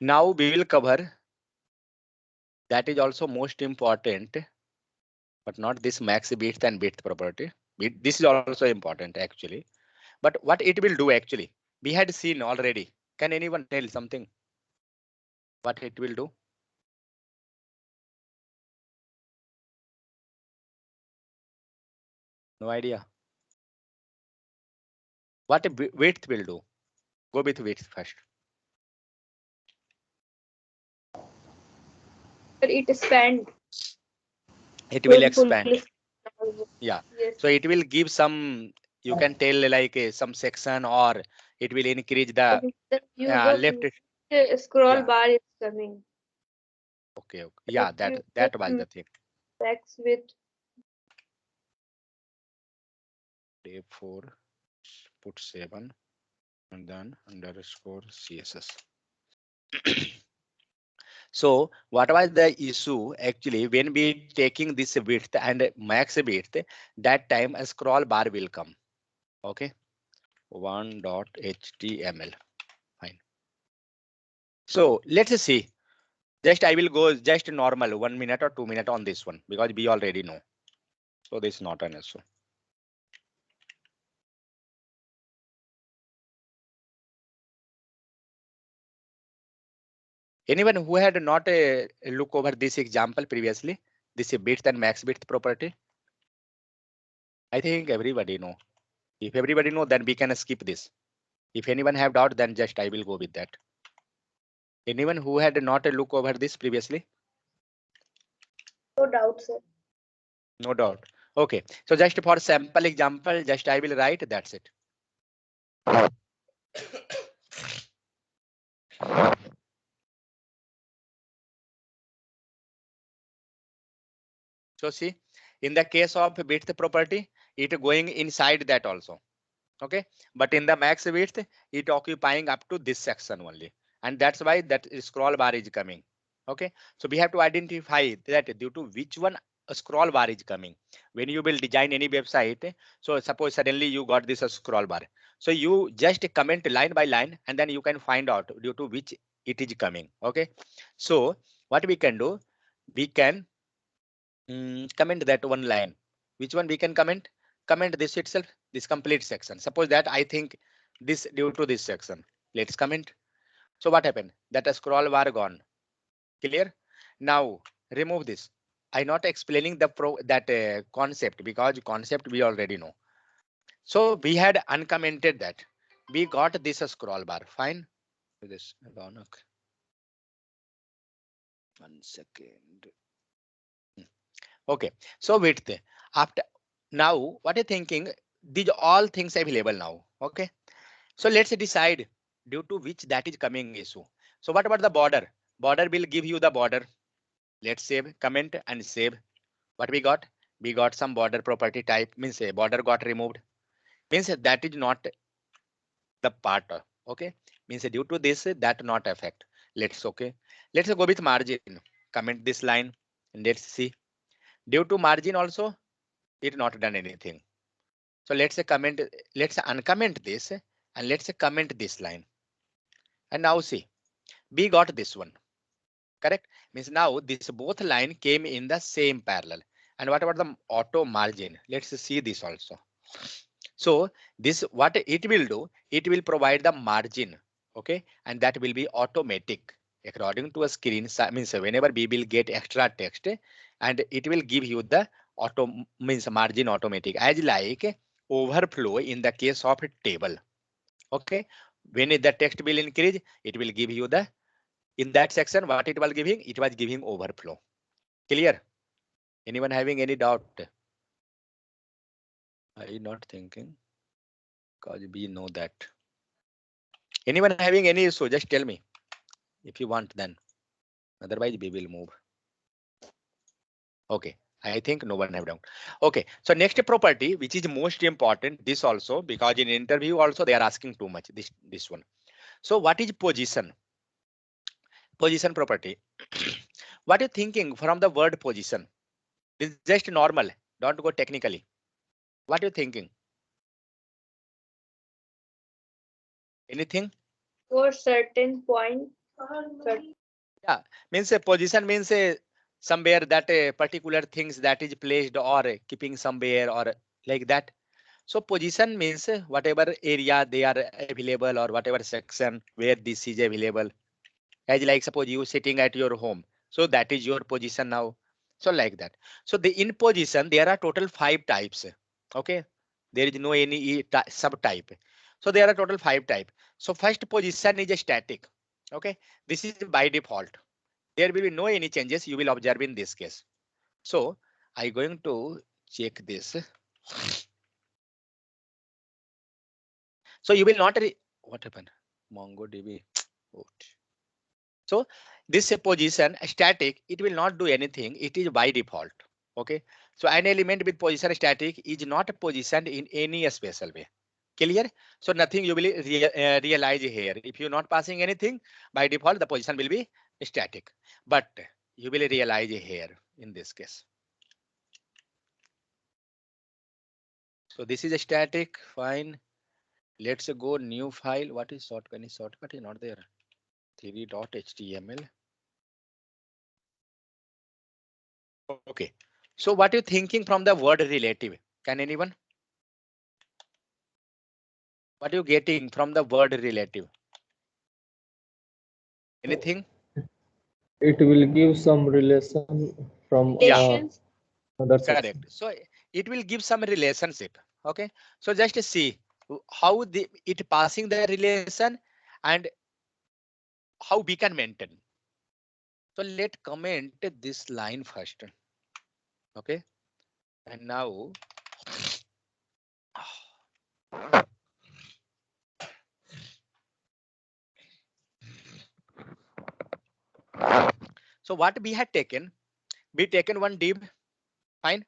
Now we will cover that is also most important, but not this max width and width property. This is also important actually. But what it will do actually, we had seen already. Can anyone tell something? What it will do? No idea. What a width will do? Go with width first. It expand It will full. expand. Yeah. Yes. So it will give some, you can tell like some section, or it will increase the The use of left. scroll Yeah. bar is coming. Okay. Okay. If Yeah. you That was the thing. text with Day 4, put 7 and then underscore CSS. So what was the issue actually when we taking this width and max width, that time a scroll bar will come. Okay. 1.html. Fine. So let's see. Just I will go just normal 1 minute or 2 minutes on this one because we already know. So this is not an issue. Anyone who had not a look over this example previously, this width and max width property? I think everybody know. If everybody know, then we can skip this. If anyone have doubt, then just I will go with that. Anyone who had not a look over this previously? no doubt, sir. No doubt. Okay. So just for sample example, just I will write. That's it. So see, in the case of width property, it going inside that also. Okay, but in the max width, it occupying up to this section only, and that's why that scroll bar is coming. Okay, so we have to identify that due to which one a scroll bar is coming. When you will design any website, so suppose suddenly you got this scroll bar, so you just comment line by line and then you can find out due to which it is coming. Okay, so what we can do, we can comment that one line. Which one we can comment? Comment this itself, this complete section. Suppose that I think this due to this section. Let's comment. So what happened? That a scroll bar gone. Clear? Now remove this. I not explaining the concept because concept we already know. So we had uncommented that. We got this scroll bar. Fine. This Ronak. 1 second. Okay. So width. After now, what are you thinking? These all things available now. Okay. So let's decide due to which that is coming issue. So what about the border? Border will give you the border. Let's save, comment and save. What we got? We got some border property type, means a border got removed. Means that is not the part. Okay. Means due to this that not affect. Let's okay. Let's go with margin. Comment this line and let's see. Due to margin also, it not done anything. So let's say comment, let's uncomment this and let's say comment this line. And now see, we got this one. Correct? Means now this both line came in the same parallel. And what about the auto margin? Let's see this also. So this what it will do, it will provide the margin. Okay, and that will be automatic according to a screen. Means whenever we will get extra text and it will give you the auto means margin automatic as like overflow in the case of a table. Okay, when the text will increase, it will give you the in that section what it was giving, it was giving overflow. Clear? Anyone having any doubt? I not thinking because we know that. Anyone having any issue, just tell me if you want then. Otherwise, we will move. Okay, I think no one have doubt. Okay, so next property, which is most important, this also because in interview also they are asking too much. This one. So what is position? Position property. What are you thinking from the word position? This is just normal. Don't go technically. What are you thinking? Anything? For certain point Yeah, means a position means a somewhere that a particular things that is placed or keeping somewhere or like that. So position means whatever area they are available or whatever section where this is available. As like suppose you sitting at your home, so that is your position now. So like that. So the in position there are total 5 types. Okay, there is no any subtype. So there are total 5 type. So first position is a static. Okay, this is by default. There will be no any changes you will observe in this case. So I going to check this. So you will not what happened? MongoDB. Oh. So this position static, it will not do anything. It is by default. Okay. So an element with position static is not positioned in any special way. Clear? So nothing you will realize here. If you're not passing anything, by default the position will be static. But you will realize here in this case. So this is a static. Fine. Let's go new file. What is shortcut? Any shortcut is not there. 3.html. Okay. So what are you thinking from the word relative? Can anyone? What are you getting from the word relative? Anything? It will give some relation from Yeah, other section. correct. So it will give some relationship. Okay. So just see how it passing the relation and how we can maintain. So let comment this line first. Okay. And now so what we had taken, we taken one div, fine.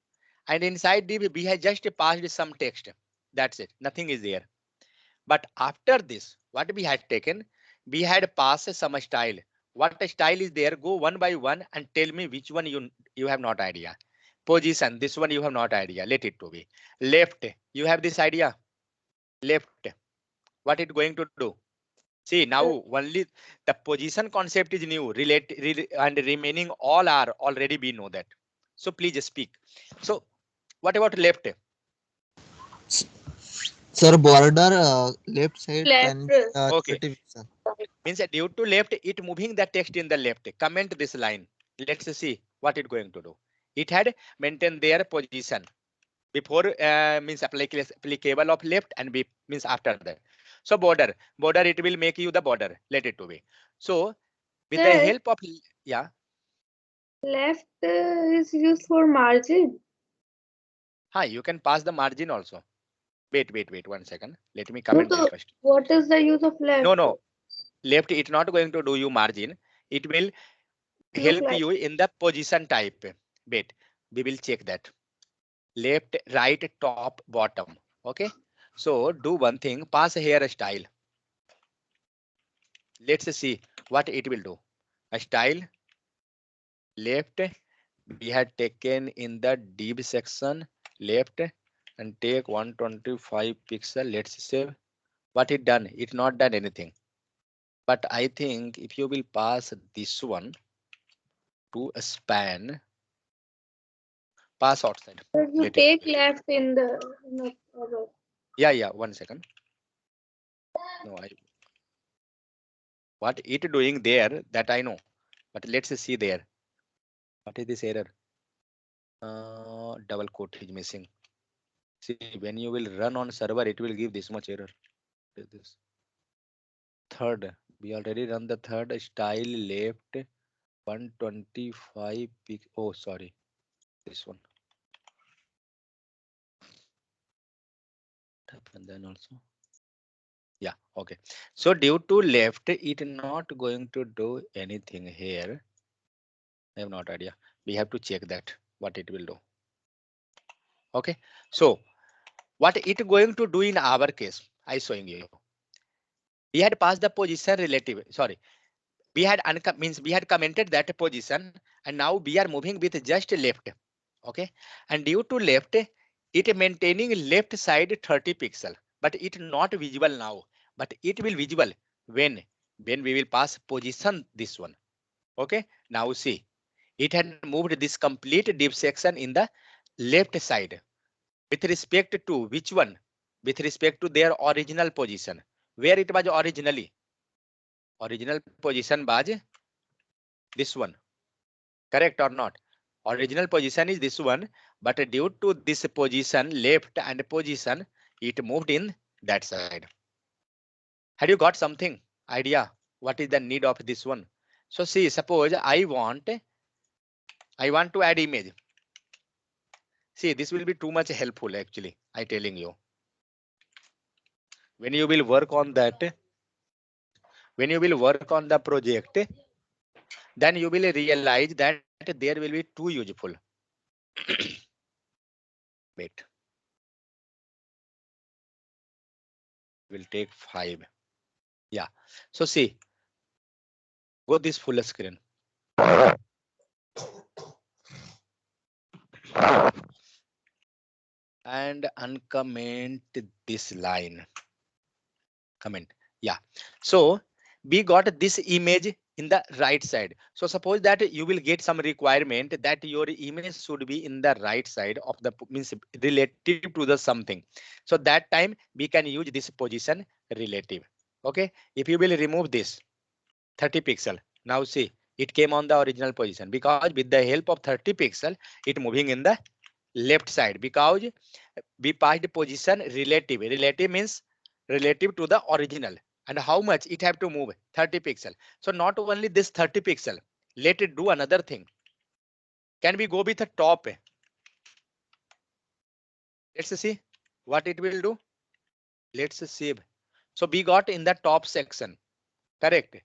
And inside div we had just passed some text. That's it. Nothing is there. But after this, what we had taken, we had passed some style. What style is there? Go one by one and tell me which one you have not idea. Position, this one you have not idea. Let it to be. Left, you have this idea. Left, what it going to do? See now only the position concept is new. And remaining all are already we know that. So please speak. So what about left? Sir, border left side Left. can Okay. 30 pixel. Means that due to left, it moving the text in the left. Comment this line. Let's see what it going to do. It had maintained their position before means applicable of left and B means after that. So border it will make you the border. Let it to be. So with the Sir, help of yeah, left is used for margin. you can pass the margin also. Wait 1 second. Let me No, comment this so first. what is the use of left? No, left it not going to do you margin. It will Look help like you in the position type. Wait, we will check that. Left, right, top, bottom. Okay. So do one thing, pass a hairstyle. Let's see what it will do. A style left, we had taken in the div section left and take 125 pixel. Let's save. What it done? It not done anything. But I think if you will pass this one to a span, pass outside. sir, you Let it. take left in the other. Yeah. 1 second. No, what it doing there that I know. But let's see there. What is this error? Double quote is missing. See, when you will run on server, it will give this much error. What is this? Third, we already run the third style left 125 pic. Oh, sorry, this one. And then also. Yeah, okay. So due to left, it not going to do anything here. I have not idea. We have to check that what it will do. Okay, so what it going to do in our case, I showing you. We had passed the position relative. Sorry, we had means we had commented that position, and now we are moving with just left. Okay, and due to left, it maintaining left side 30 pixel, but it not visible now. But it will visible when when we will pass position this one. Okay, now see, it had moved this complete div section in the left side with respect to which one? With respect to their original position, where it was originally. Original position was this one, correct or not? Original position is this one, but due to this position, left and position, it moved in that side. Had you got something idea? What is the need of this one? So see, suppose I want to add image. See, this will be too much helpful actually, I telling you. When you will work on that, when you will work on the project, then you will realize that there will be too useful. Wait. Will take 5. Yeah. So see, go this full screen. And uncomment this line. Comment. Yeah. So we got this image in the right side. So suppose that you will get some requirement that your image should be in the right side of the means relative to the something. So that time we can use this position relative. Okay. If you will remove this 30 pixel, now see it came on the original position because with the help of 30 pixel it moving in the left side because we passed the position relative. Relative means relative to the original. And how much it have to move? 30 pixel. So not only this 30 pixel, let it do another thing. Can we go with the top? Let's see what it will do. Let's save. So we got in the top section, correct?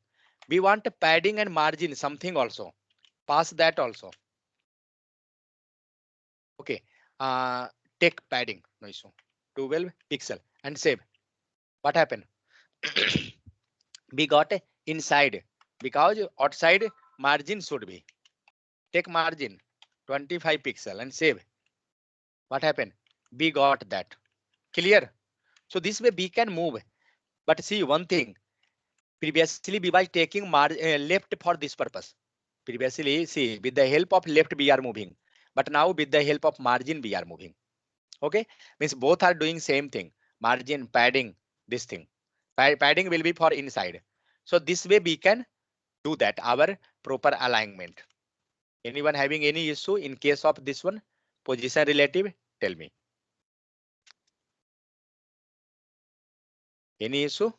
We want a padding and margin something also. Pass that also. Okay. Take padding, no issue. 12 pixel and save. What happened? We got a inside because outside margin should be. Take margin 25 pixel and save. What happened? We got that. Clear? So this way we can move. But see one thing. Previously we was taking left for this purpose. Previously, see, with the help of left we are moving. But now with the help of margin we are moving. Okay, means both are doing same thing. Margin, padding, this thing. Padding will be for inside. So this way we can do that, our proper alignment. Anyone having any issue in case of this one? Position relative, tell me. Any issue?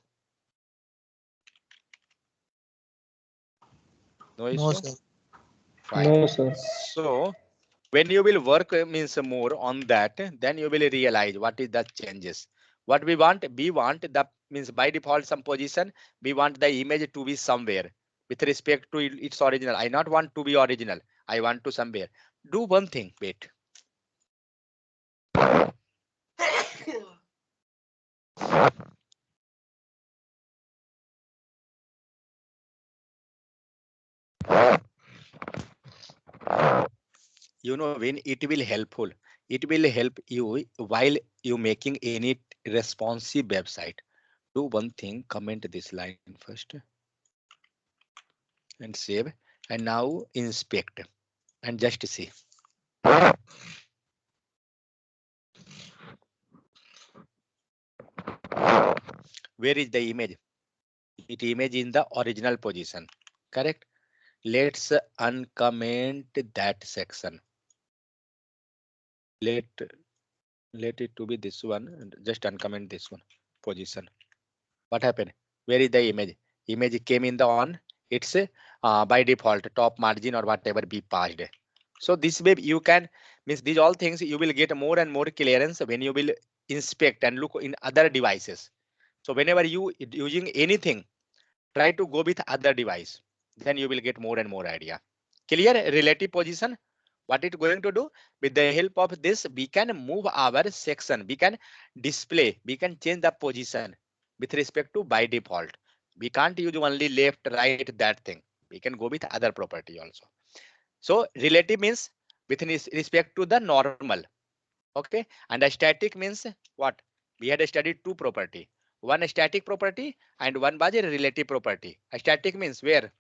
No issue? No, sir. Fine. No, sir. So when you will work means more on that, then you will realize what is the changes. What we want the means by default some position, we want the image to be somewhere with respect to its original. I not want to be original. I want to somewhere. Do one thing, wait. You know when it will helpful. It will help you while you making any responsive website. Do one thing, comment this line first and save. And now inspect and just see. Where is the image? It image in the original position, correct? Let's uncomment that section. Let it to be this one and just uncomment this one position. What happened? Where is the image? Image came in the on. It's by default top margin or whatever be passed. So this way you can means these all things you will get more and more clearance when you will inspect and look in other devices. So whenever you using anything, try to go with other device. Then you will get more and more idea. Clear relative position. What it going to do? With the help of this, we can move our section. We can display. We can change the position with respect to by default. We can't use only left, right, that thing. We can go with other property also. So relative means with respect to the normal. Okay, and a static means what? We had studied two property. one static property and one was a relative property. A static means where?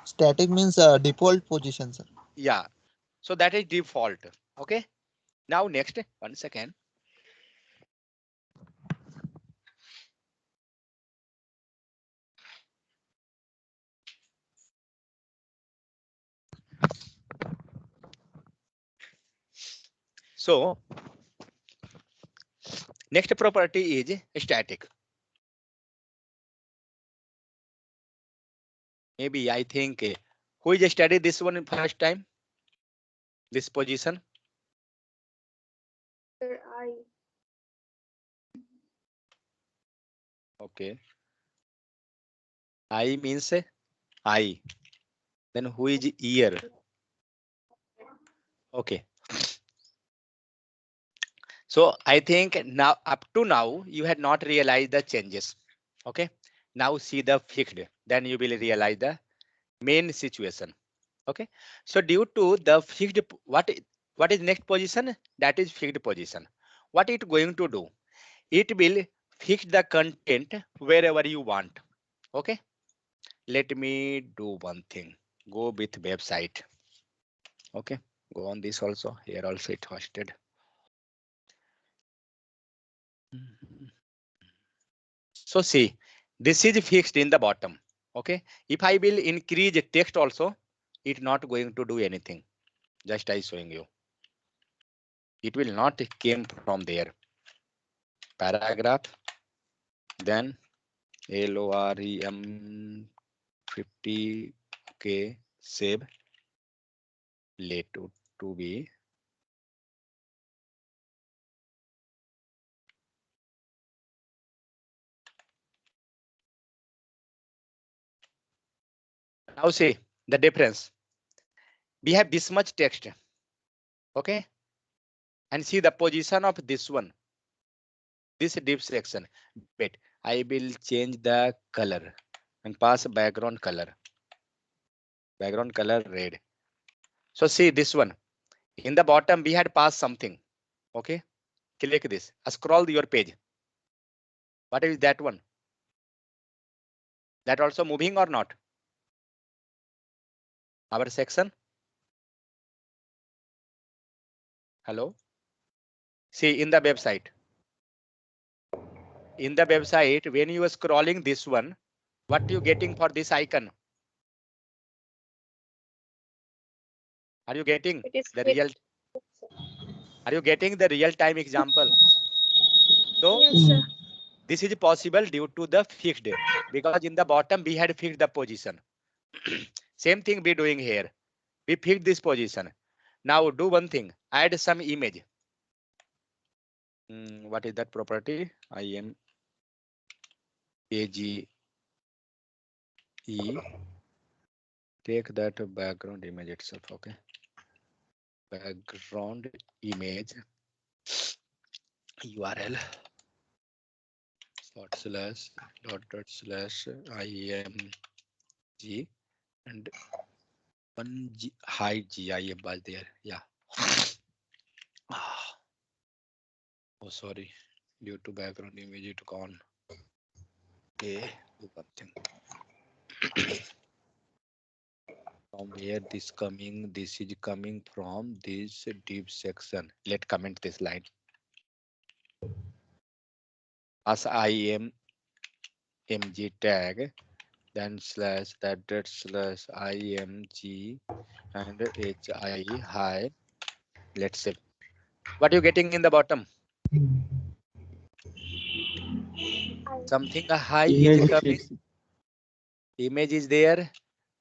Static means default position, sir. Yeah, so that is default. Okay, now next, 1 second. So next property is static. Maybe I think who is studied this one in first time? This position. Sir, I. Okay. I means I. Then who is ear? Okay. So I think now up to now you had not realized the changes. Okay. Now see the fixed. Then you will realize the main situation. Okay. So due to the fixed, what is next position? That is fixed position. What it going to do? It will fix the content wherever you want. Okay. Let me do one thing. Go with website. Okay. Go on this also. Here also it hosted. So see, this is fixed in the bottom. Okay. If I will increase text also, it's not going to do anything. Just I showing you. It will not came from there. Paragraph. Then LOREM 50. Okay. Save. Let to be. Now see the difference. We have this much text. Okay. And see the position of this one. This div section. Wait, I will change the color and pass background color. Background color red. So see this one. In the bottom, we had passed something. Okay. Click this. Scroll your page. What is that one? That also moving or not? Our section. Hello. See in the website. In the website, when you are scrolling this one, what you getting for this icon? Are you getting It is the fixed. real? Are you getting the real time example? So Yes, sir. this is possible due to the fixed, because in the bottom we had fixed the position. Same thing we doing here. We fixed this position. Now do one thing, add some image. What is that property? IMAGE. Take that background image itself. Okay. Background image URL //img and one hide GIF was there. Yeah. Oh, sorry. Due to background image, it gone. Okay, do one thing. From where this coming? This is coming from this div section. Let comment this line. As IMG tag, then slash that slash IMG and HI high. Let's say. What are you getting in the bottom? Something high is coming. Image is there.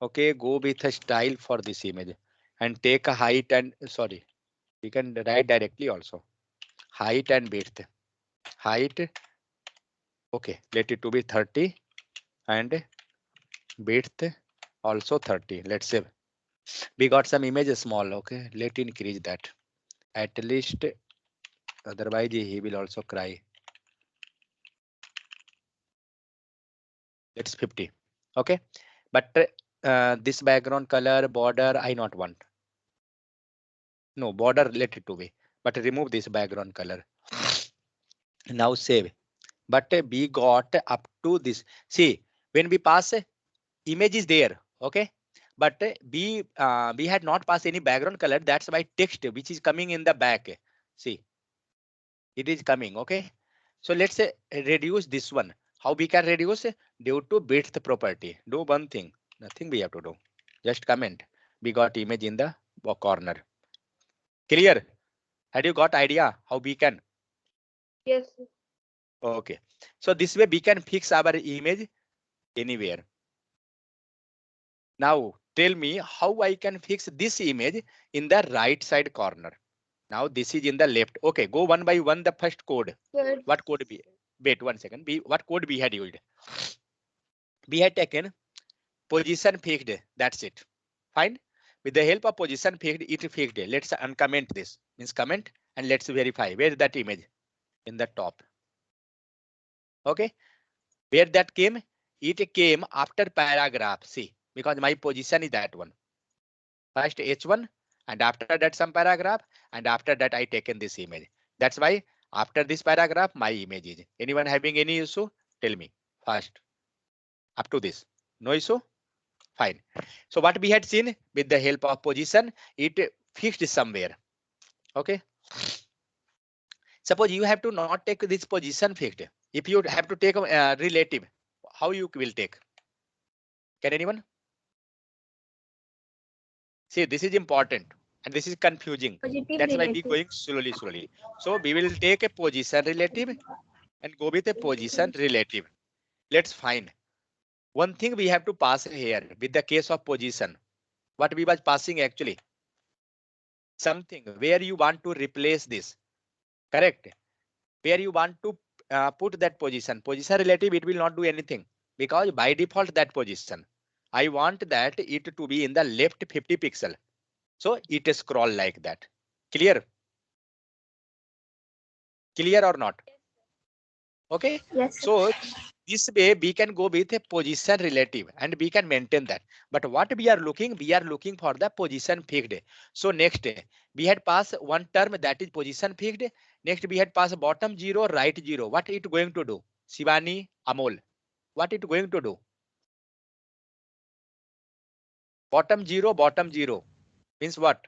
Okay, go with a style for this image and take a height and sorry, we can write directly also. Height and width. Height. Okay, let it to be 30 and width also 30. Let's say we got some images small. Okay, let increase that at least. Otherwise, he will also cry. It's 50. Okay, but this background color border I not want. No border, let it to be, but remove this background color. Now save. But we got up to this. See, when we pass image is there, okay, but we had not passed any background color. That's why text which is coming in the back. See, it is coming, okay. So let's say reduce this one. How we can reduce? Due to width property. Do one thing, nothing we have to do. Just comment. We got image in the corner. Clear? Had you got idea how we can? Yes, sir. Okay. So this way we can fix our image anywhere. Now tell me how I can fix this image in the right side corner. Now this is in the left. Okay, go one by one. The first code. Sir, What code be? Wait 1 second. What code we had used? We had taken position fixed. That's it. Fine. With the help of position fixed, it fixed. Let's uncomment this. Means comment and let's verify where is that image in the top. Okay. Where that came? It came after paragraph. See, because my position is that one. First H1 and after that some paragraph and after that I taken this image. That's why after this paragraph my image is. Anyone having any issue? Tell me first. Up to this. No issue? Fine. So what we had seen with the help of position, it fixed somewhere. Okay. Suppose you have to not take this position fixed. If you have to take a relative, how you will take? Can anyone? See, this is important and this is confusing. positive That's why we relative. going slowly. So we will take a position relative and go with a position relative. Let's find. One thing we have to pass here with the case of position. What we was passing actually? Something where you want to replace this. Correct. Where you want to put that position. Position relative, it will not do anything because by default that position. I want that it to be in the left 50 pixel. So it scroll like that. Clear? Clear or not? Okay. Yes, sir. So this way we can go with a position relative and we can maintain that. But what we are looking for the position fixed. So next we had passed one term that is position fixed. Next we had passed bottom 0, right 0. What it going to do? Shivani, Amol. What it going to do? Bottom 0 means what?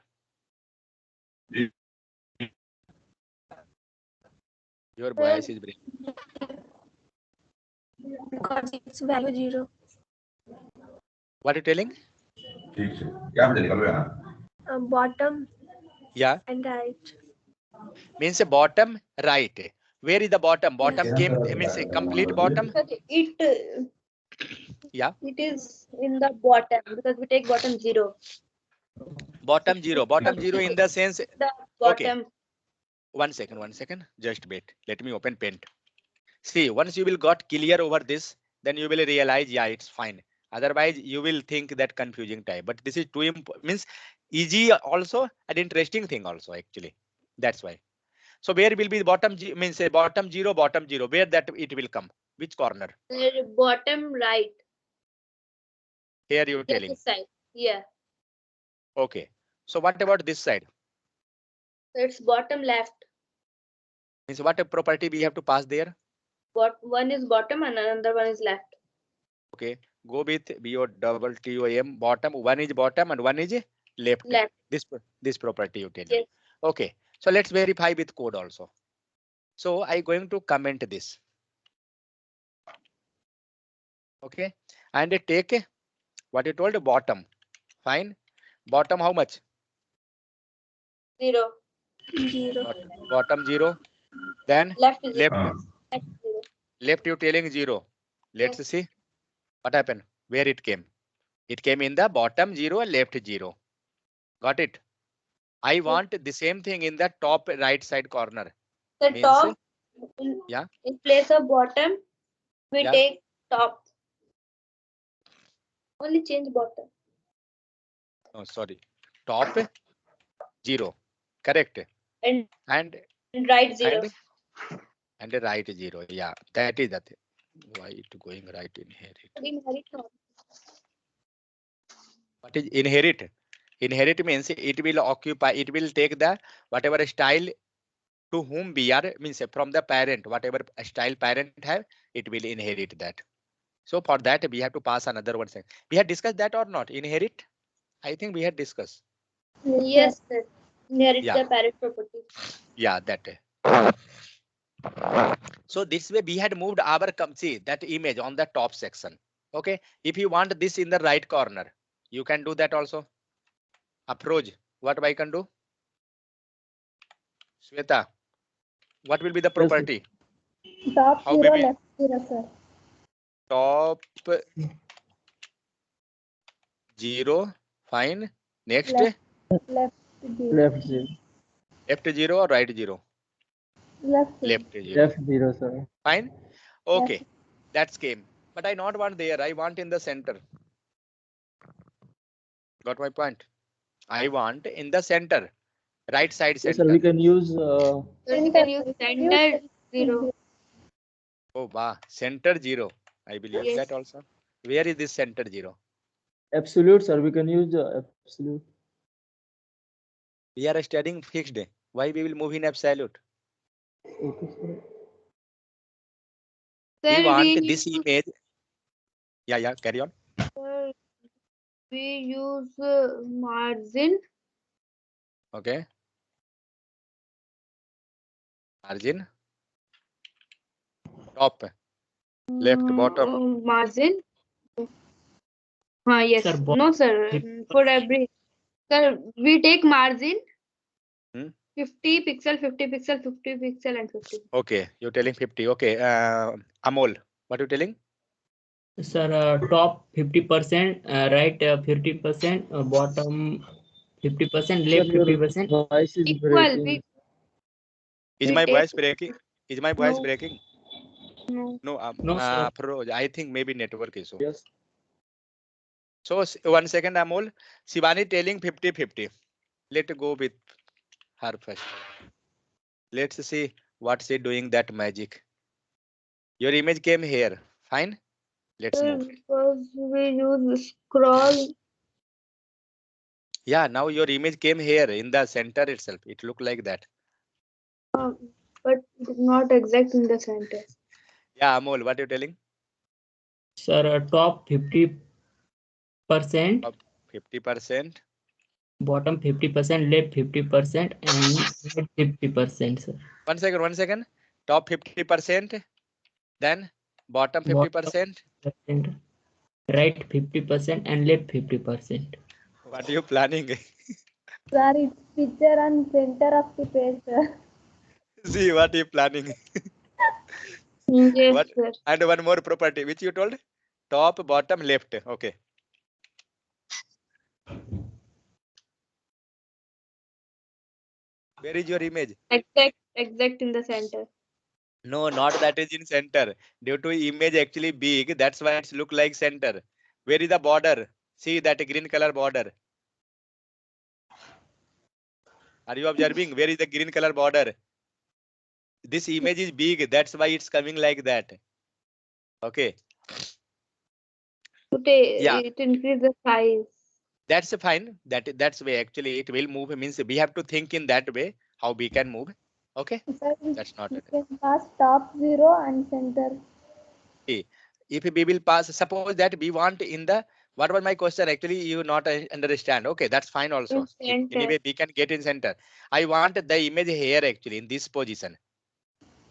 Your voice is breaking. Because its value 0. What are you telling? Bottom Yeah, and right. means a bottom right. Where is the bottom? Bottom came means a complete bottom. Okay, it Yeah, it is in the bottom because we take bottom 0. bottom 0. Bottom 0 in the sense. The Okay. bottom. 1 second. Just wait. Let me open Paint. See, once you will got clear over this, then you will realize, yeah, it's fine. Otherwise, you will think that confusing type. But this is too means easy also an interesting thing also actually. That's why. So where will be the bottom means say bottom 0, where that it will come? Which corner? Bottom right. Here you're Yes, telling. this side. Yeah. Okay. So what about this side? It's bottom left. Means what a property we have to pass there? One is bottom and another one is left. Okay. Go with BOTTOM bottom. One is bottom and one is left. Left. This property you tell. Yes. Okay. So let's verify with code also. So I going to comment this. Okay. And take what you told bottom. Fine. Bottom how much? 0. 0. Bottom 0. Then Left is left. left 0. Left you telling 0. Let's see what happened. Where it came. It came in the bottom 0, left 0. Got it? I want the same thing in the top right side corner. The Means, top. yeah. In place of bottom, we Yeah. take top. Only change bottom. Oh, sorry. Top 0. Correct. And And right 0. and the right 0. Yeah, that is that. Why it going right inherit? Inherit not. What is inherit? Inherit means it will occupy, it will take the whatever style to whom we are means from the parent, whatever style parent have, it will inherit that. So for that we have to pass another one thing. We had discussed that or not? Inherit? I think we had discussed. Yes, sir. Inherit Yeah. the parent property. Yeah, that. So this way we had moved our see that image on the top section. Okay. If you want this in the right corner, you can do that also. Approach. What I can do? Sweta, what will be the Yes, sir. property? Top How 0, we will left 0, sir. top 0, fine. Next, Left 0. Left 0. left 0 or right 0? Left 0. Left 0. Left 0, sir. Fine. Okay, that's game. But I not want there. I want in the center. Got my point? I want in the center, right side Yes, sir. center. We can use So we can use center 0. Oh, wow. Center 0. I will use Yes. that also. Where is this center 0? absolute, sir. We can use absolute. We are studying fixed. Why we will move in absolute? Okay, sir. We Sir, want this image. Yeah, carry on. we use margin. Okay. Margin. Top. Left, bottom. Margin. Yes. Sir, No, sir. For every. Sir, we take margin. Hmm? 50 pixel, 50 pixel, 50 pixel, and 50. Okay, you're telling 50. Okay. Amol, what are you telling? Sir, top 50%, right 50%, bottom 50%, Sir, left your 50%. voice is Equal. breaking. Is We my take- voice breaking? Is my voice No. breaking? No. No, No, sir. Feroz, I think maybe network issue. Yes. So 1 second, Amol. Shivani telling 50-50. Let's go with her first. Let's see what she doing that magic. Your image came here. Fine. Let's Sir, move. because we use scroll. Yeah, now your image came here in the center itself. It looked like that. But not exact in the center. Yeah, Amol, what are you telling? Sir, top 50%, 50%. bottom 50%, left 50%, and right 50%, sir. 1 second. Top 50%. Then bottom 50%. Bottom right 50% and left 50%. What are you planning? Sir, it's picture and center of the page, sir. See what you planning. Yes, What? sir. And one more property which you told? Top, bottom, left. Okay. Where is your image? Exact in the center. No, not that is in center. Due to image actually big, that's why it's look like center. Where is the border? See that green color border. Are you observing? Where is the green color border? This image is big, that's why it's coming like that. Okay. Yeah. It increase the size. That's fine. That's way actually it will move. Means we have to think in that way how we can move. Okay. Sir, That's not we it. can pass top 0 and center. If we will pass, suppose that we want in the, what was my question? Actually, you not understand. Okay, that's fine also. In center. Anyway, we can get in center. I want the image here actually in this position.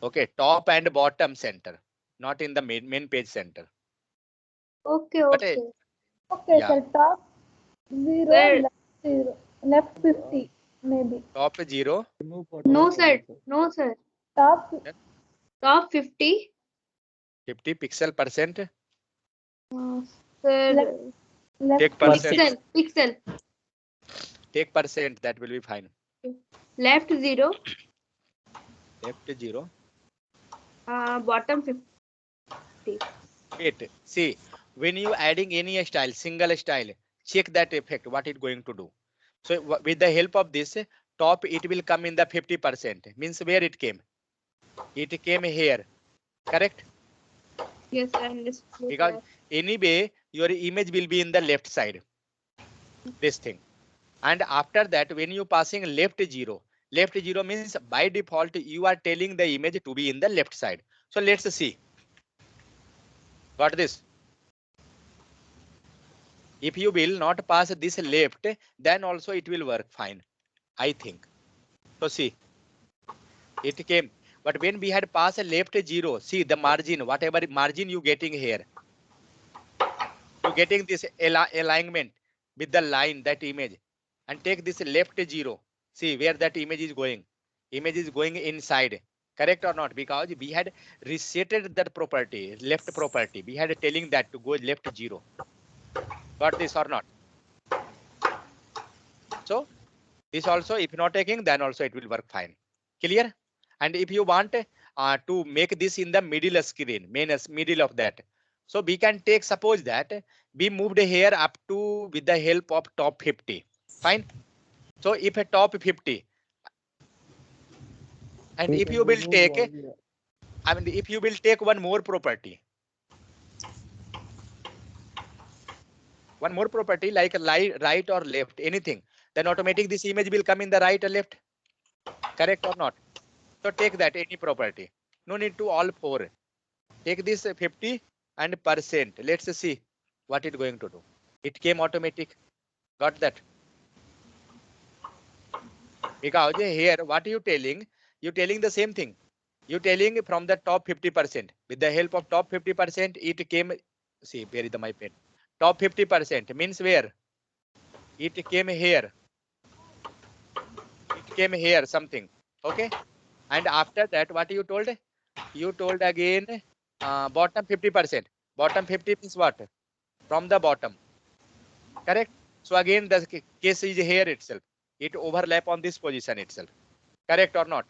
Okay, top and bottom center, not in the main page center. Okay, But, okay. Okay, Yeah. sir. Top 0, Sir. left 0. Left 50, maybe. Top 0, Remove No, photo, sir. No, sir. Top Top 50. 50 pixel percent, Sir. left take percent, Pixel. Pixel. take percent, that will be fine. Left 0. Left 0. Bottom 50. Wait, see, when you adding any style, single style, check that effect, what it going to do. So with the help of this top, it will come in the 50%. Means where it came? It came here, correct? Yes, I understood. Because that. anyway, your image will be in the left side, this thing. And after that, when you passing left 0, Left 0 means by default you are telling the image to be in the left side. So let's see. Got this? If you will not pass this left, then also it will work fine, I think. So see, it came. But when we had passed a left 0, see the margin, whatever margin you getting here, you getting this alignment with the line, that image, and take this left 0. See where that image is going. Image is going inside. Correct or not? Because we had resetted that property, left property. We had telling that to go left 0. Got this or not? So this also, if not taking, then also it will work fine. Clear? And if you want to make this in the middle screen, middle of that, so we can take, suppose that we moved here up to with the help of top 50. Fine. So if a top 50, and We if can you will remove take, only- I mean, if you will take one more property like right or left, anything, then automatic this image will come in the right or left. Correct or not? So take that any property. No need to all four. Take this 50 and percent. Let's see what it's going to do. It came automatic. Got that? Because here, what you telling? You telling the same thing. You telling from the top 50%. With the help of top 50%, it came. See, where is my pen? Top 50% means where? It came here. It came here something. Okay. And after that, what you told? You told again bottom 50%. Bottom 50 means what? From the bottom. Correct. So again, the case is here itself. It overlap on this position itself. Correct or not?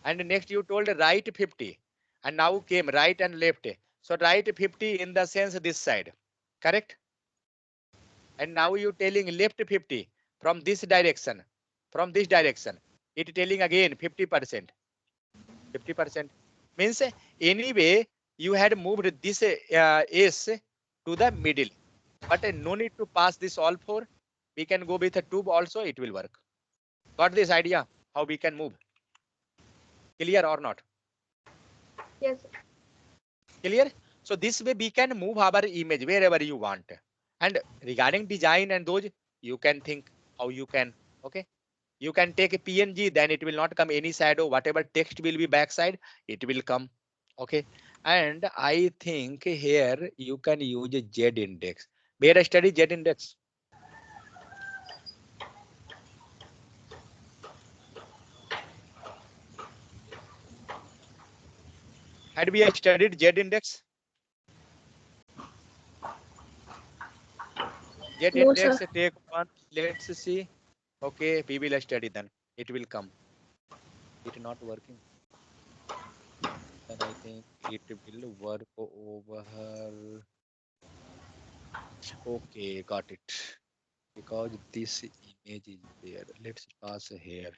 And next you told right 50. And now came right and left. So right 50 in the sense this side. Correct. And now you telling left 50 from this direction. From this direction. It telling again 50%. 50% means anyway you had moved this S to the middle, but no need to pass this all four. We can go with a tube also, it will work. Got this idea how we can move? Clear or not? Yes. Clear? So this way we can move our image wherever you want. And regarding design and those, you can think how you can. Okay. You can take a PNG, then it will not come any shadow. Whatever text will be backside, it will come. Okay. And I think here you can use a Z index. Where I study Z index? Had we studied Z index? Z No, index, sir. take one. Let's see. Okay, we will study then. It will come. It not working. Then I think it will work over her. Okay, got it. Because this image is there. Let's pass here.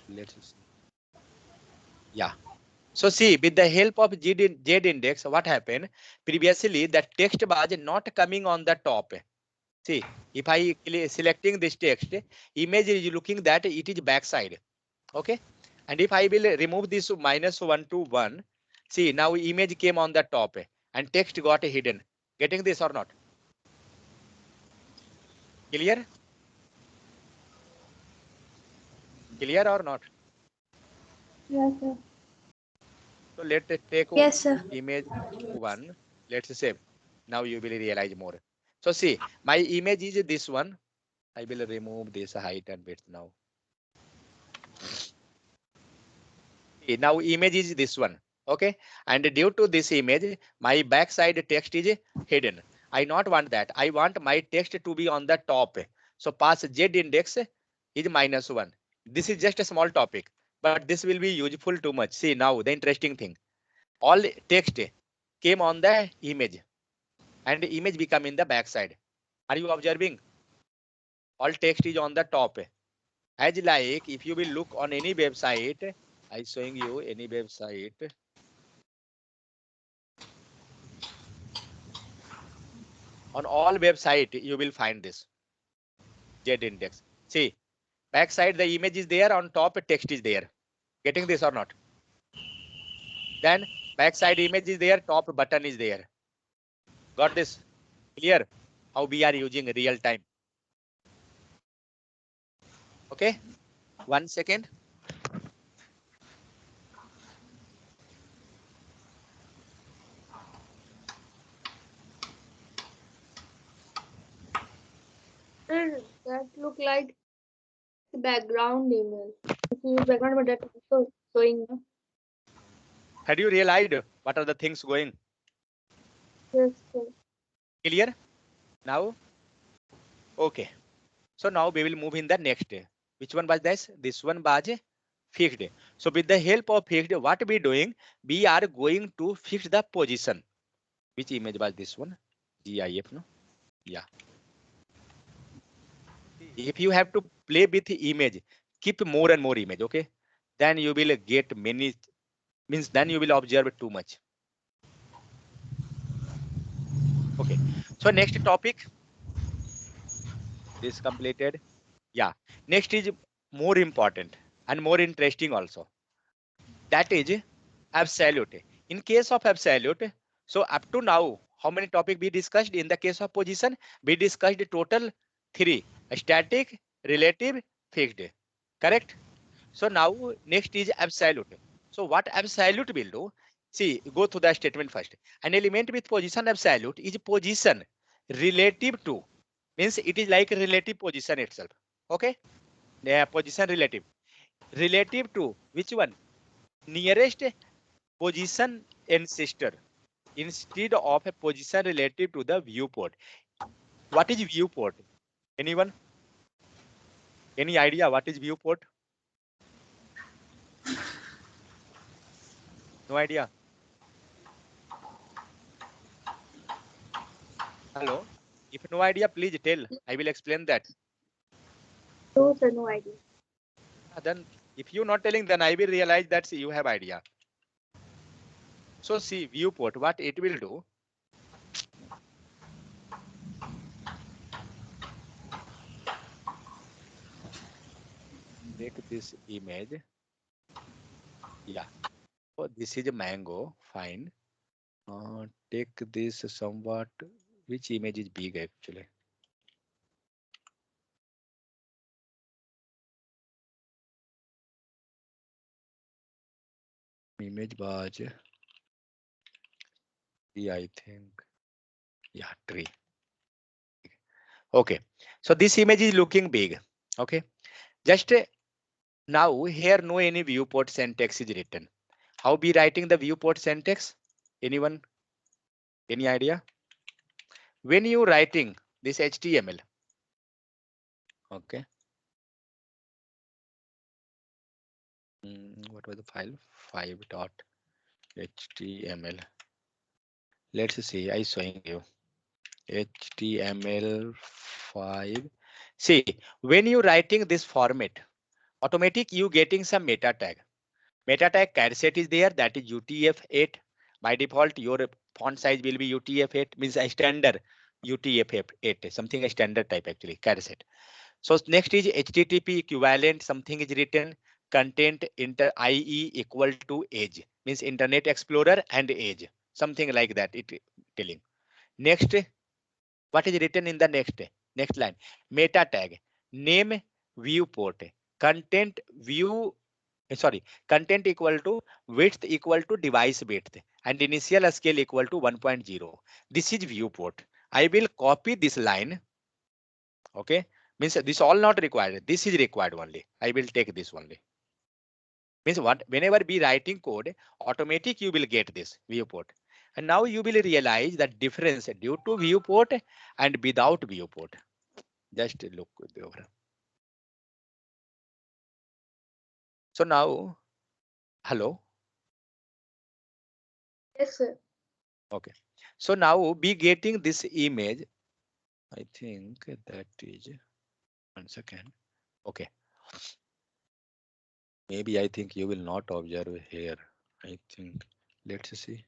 Let's see. Yeah. So see, with the help of Z index, what happened? Previously, the text was not coming on the top. See, if I selecting this text, image is looking that it is backside. Okay. And if I will remove this -1 to 1, see now image came on the top and text got hidden. Getting this or not? Clear? Clear or not? Yes, sir. So let's take Yes, sir. image 1. Let's save. Now you will realize more. So see, my image is this one. I will remove this height and width now. Okay, now image is this one. Okay. And due to this image, my backside text is hidden. I not want that. I want my text to be on the top. So pass Z index is -1. This is just a small topic, but this will be useful too much. See now the interesting thing. All text came on the image and the image become in the backside. Are you observing? All text is on the top. As like if you will look on any website, I showing you any website. On all website, you will find this Z index. See, Back side the image is there, on top text is there. Getting this or not? Then back side image is there, top button is there. Got this? Clear? How we are using real time. Okay, 1 second. Sir, that look like the background email. If you use background, but that also showing. No? Had you realized what are the things going? Yes, sir. Clear? Now? Okay. So now we will move in the next. Which one was this? This one was fixed. So with the help of fixed, what we doing? We are going to fix the position. Which image was this one? GIF, no? Yeah. If you have to play with the image, keep more and more image, okay? Then you will get many, means then you will observe too much. Okay. So next topic. This completed. Yeah. Next is more important and more interesting also. That is absolute. In case of absolute, so up to now, how many topic we discussed? In the case of position, we discussed total 3: static, relative, fixed. Correct? So now next is absolute. So what absolute will do? See, go to the statement first. An element with position absolute is position relative to, means it is like relative position itself. Okay? Yeah, position relative to which one? Nearest position ancestor instead of a position relative to the viewport. What is viewport? Anyone? Any idea what is viewport? No idea. Hello. If no idea, please tell. I will explain that. No, sir, no idea. Then if you're not telling, then I will realize that you have idea. So see viewport, what it will do. Take this image. Yeah. So this is a mango. Fine. Take this somewhat. Which image is big actually? Image was. I think. Yeah, tree. Okay. So this image is looking big. Okay. Just now here no any viewport syntax is written. How be writing the viewport syntax? Anyone? Any idea? When you writing this HTML. Okay. What was the file? 5.html. Let's see. I showing you HTML5. See, when you writing this format, automatic you getting some meta tag. Meta tag char set is there, that is UTF-8. By default, your font size will be UTF-8, means a standard UTF-8, something a standard type actually, char set. So next is HTTP equivalent, something is written content inter IE equal to age, means Internet Explorer and age, something like that it telling. Next, what is written in the next line? Meta tag, name viewport, content view, content equal to width equal to device width and initial scale equal to 1.0. This is viewport. I will copy this line. Okay, means this all not required. This is required only. I will take this only. Means what? Whenever be writing code, automatic you will get this viewport. And now you will realize the difference due to viewport and without viewport. Just look over. So now, hello. Yes, sir. Okay. So now be getting this image. I think that is 1 second. Okay. Maybe I think you will not observe here. I think. Let's see.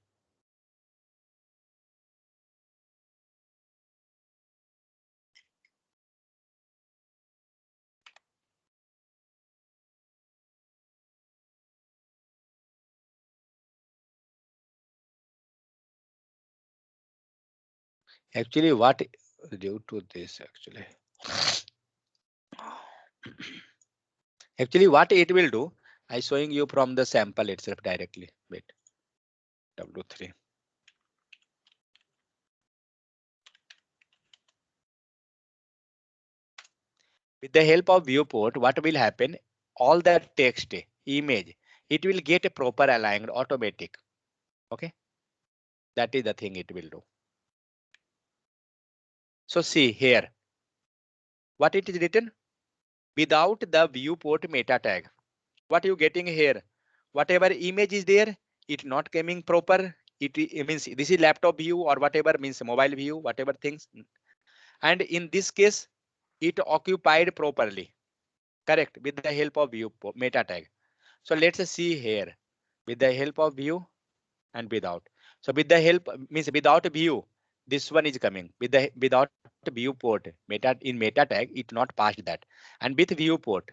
Actually, what due to this actually what it will do, I showing you from the sample itself directly. Wait, W3. With the help of viewport, what will happen? All the text, image, it will get a proper aligned automatic. Okay, that is the thing it will do. So see here, what it is written without the viewport meta tag. What you getting here? Whatever image is there, it not coming proper. It means this is laptop view or whatever means mobile view, whatever things. And in this case, it occupied properly. Correct, with the help of view meta tag. So let's see here with the help of view and without. So with the help means without view, this one is coming with the without viewport meta in meta tag, it not passed that. And with viewport,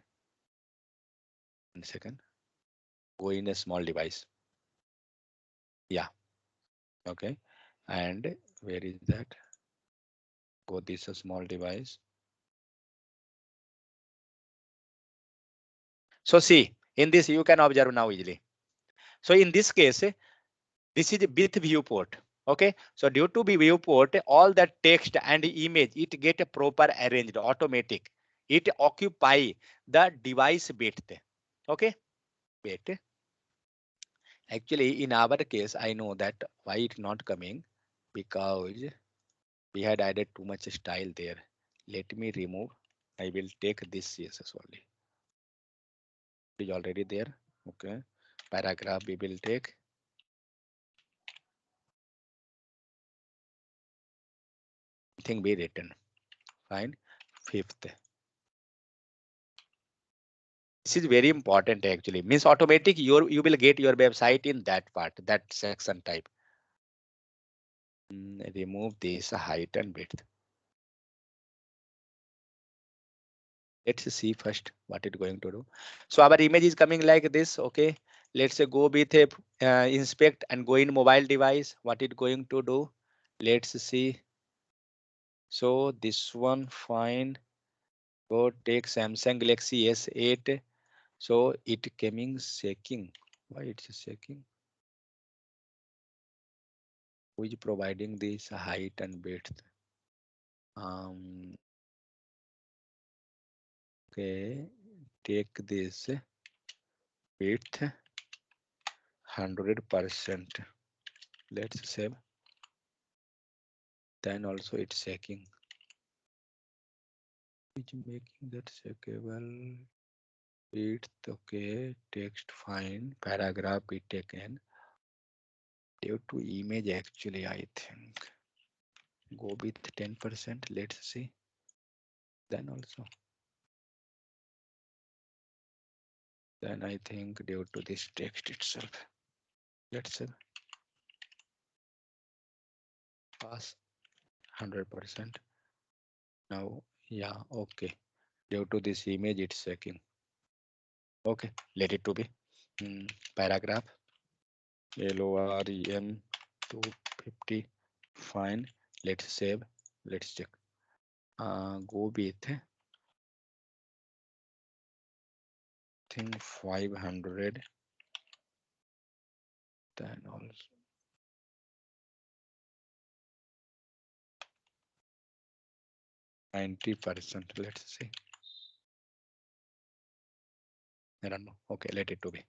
1 second, go in a small device. Yeah, okay. And where is that? Go this a small device. So see, in this you can observe now easily. So in this case, this is with viewport. Okay, so due to be viewport, all the text and image, it get a proper arranged automatic. It occupy the device width. Okay, wait. Actually, in our case, I know that why it not coming, because we had added too much style there. Let me remove. I will take this CSS only. It is already there. Okay, paragraph we will take. Thing be written. Fine. Fifth. This is very important actually. Means automatic. You will get your website in that part, that section type. Remove this height and width. Let's see first what it's going to do. So our image is coming like this. Okay, let's say go with a inspect and go in mobile device. What it going to do? Let's see. So this one fine. Go take Samsung Galaxy S8. So it coming shaking. Why it's shaking? Who is providing this height and width? Okay, take this width 100%. Let's save. Then also it's checking. Which making that checkable. Width okay. Text fine. Paragraph be taken. Due to image actually I think. Go with 10%. Let's see. Then also. Then I think due to this text itself. Let's say pass 100%. Now, yeah, okay. Due to this image, it's checking. Okay, let it to be. Paragraph. LOREM 250. Fine. Let's save. Let's check. Go with thing 500. Then also 90%. Let's see. I don't know. Okay, let it to be.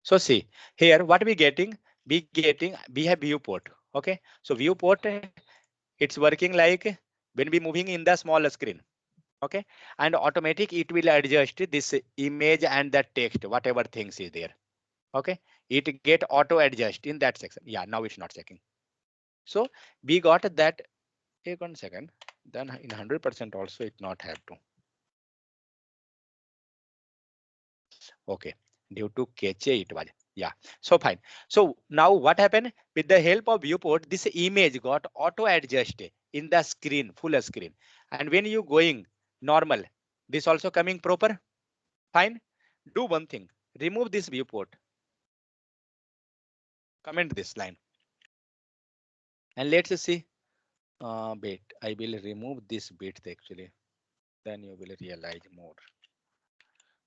So see here what we getting. We have viewport. Okay, so viewport it's working like when we moving in the small screen. Okay, and automatic it will adjust this image and the text whatever things is there. Okay, it get auto adjust in that section. Yeah, now it's not checking. So we got that. Take 1 second. Then in 100% also it not have to. Okay, due to cache it was. Yeah, so fine. So now what happened with the help of viewport, this image got auto adjust in the screen, full screen. And when you going normal, this also coming proper. Fine. Do one thing, remove this viewport. Comment this line. And let's see Wait, I will remove this bit actually. Then you will realize more.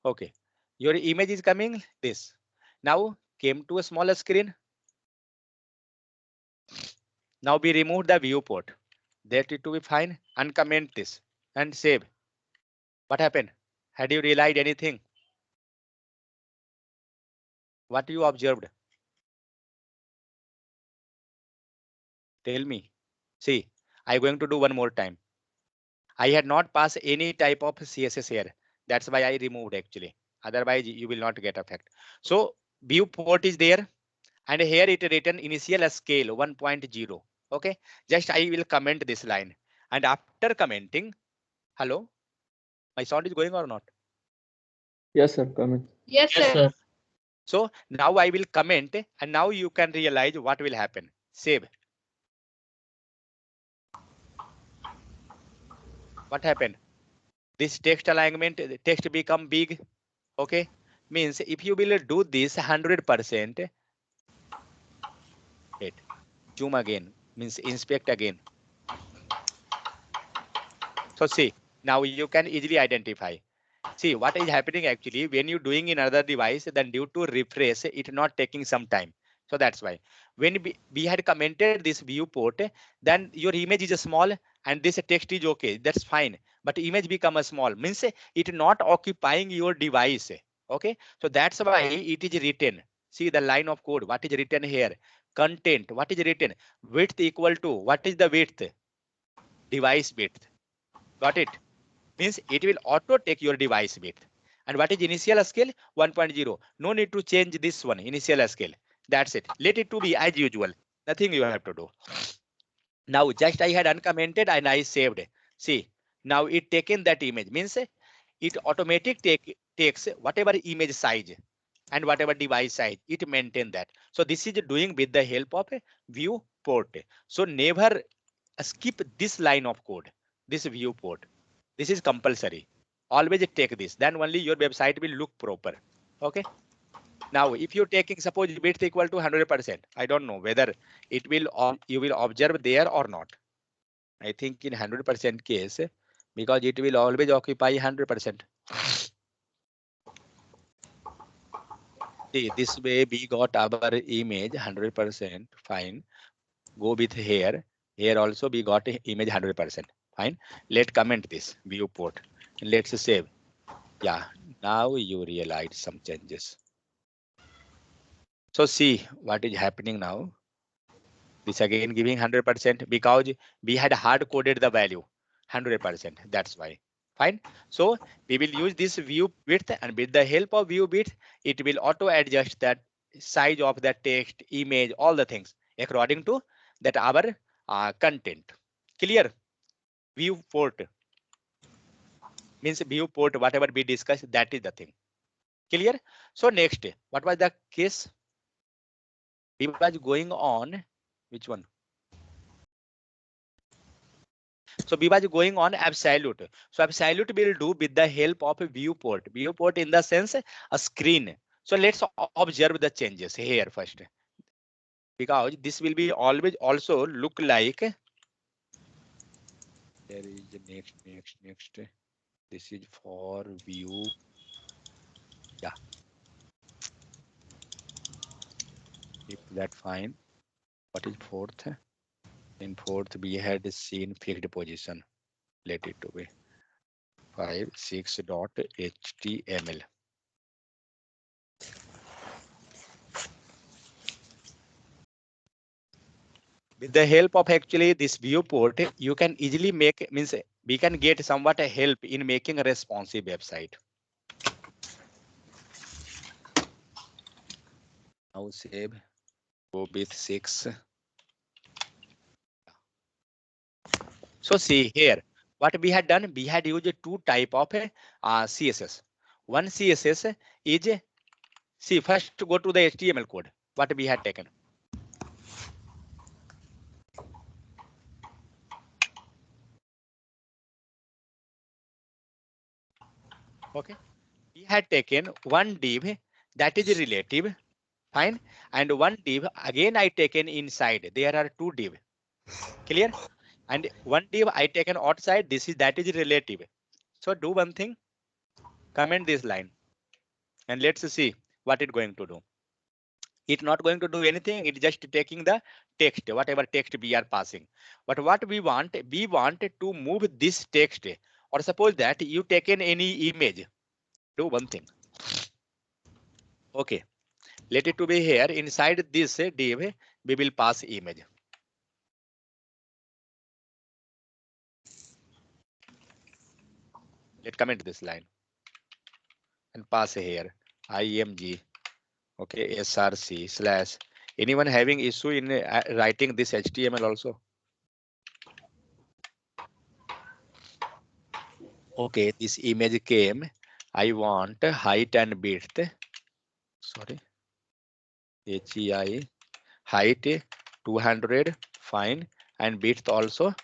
Okay, your image is coming this. Now came to a smaller screen. Now we remove the viewport. That it to be fine. Uncomment this and save. What happened? Had you realized anything? What you observed? Tell me. See, I'm going to do one more time. I had not passed any type of CSS here. That's why I removed actually. Otherwise, you will not get effect. So viewport is there, and here it written initial scale 1.0. Okay, just I will comment this line, and after commenting, hello, my sound is going or not? Yes, sir. Comment. Yes, Yes, sir. sir. So now I will comment, and now you can realize what will happen. Save. What happened? This text alignment, the text become big. Okay, means if you will do this 100%, wait, zoom again, means inspect again. So see, now you can easily identify. See what is happening actually when you're doing in another device, then due to refresh, it not taking some time. So that's why when we had commented this viewport, then your image is small and this text is okay. That's fine. But image become a small means it not occupying your device. Okay. So that's why it is written. See the line of code. What is written here? Content. What is written? Width equal to what is the width? Device width. Got it? Means it will auto take your device width. And what is initial scale? 1.0. No need to change this one, initial scale. That's it. Let it to be as usual. Nothing you have to do. Now just I had uncommented and I saved. See, now it taken that image. Means it automatic takes whatever image size and whatever device size, it maintain that. So this is doing with the help of a viewport. So never skip this line of code, this viewport. This is compulsory. Always take this, then only your website will look proper. Okay. Now, if you're taking suppose width equal to 100%, I don't know whether it will you will observe there or not. I think in 100% case, because it will always occupy 100%. See, this way we got our image 100% fine. Go with here. Here also we got image 100%. Fine. Let's comment this viewport. Let's save. Yeah, now you realize some changes. So see what is happening now. This again giving 100% because we had hard coded the value 100%. That's why. Fine. So we will use this view width, and with the help of view width, it will auto adjust that size of the text, image, all the things according to that our content. Clear? Viewport means viewport, whatever we discussed, that is the thing. Clear? So next, what was the case? We was going on, which one? So we was going on absolute. So absolute will do with the help of a viewport. Viewport in the sense a screen. So let's observe the changes here first, because this will be always also look like. There is the next. This is for view. Yeah. Keep that fine. What is fourth? In fourth, we had seen fixed position. Let it to be 5.6.html. With the help of actually this viewport, you can easily make, means we can get somewhat a help in making a responsive website. Now save, go with 6. So see here, what we had done, we had used two type of CSS. One CSS is, see first go to the HTML code, what we had taken. Okay, we had taken one div that is relative, fine, and one div again I taken inside. There are two div. Clear? and one div I taken outside. That is relative. So do one thing, comment this line, and let's see what it going to do. It's not going to do anything. It's just taking the text, whatever text we are passing. But what we want to move this text, or suppose that you taken any image. Do one thing. Okay, let it to be here inside this div. We will pass image. Let's comment this line and pass here img. Okay, src slash. Anyone having issue in writing this HTML also? Okay, this image came. I want height and width. Sorry, HEI height 200, fine, and width also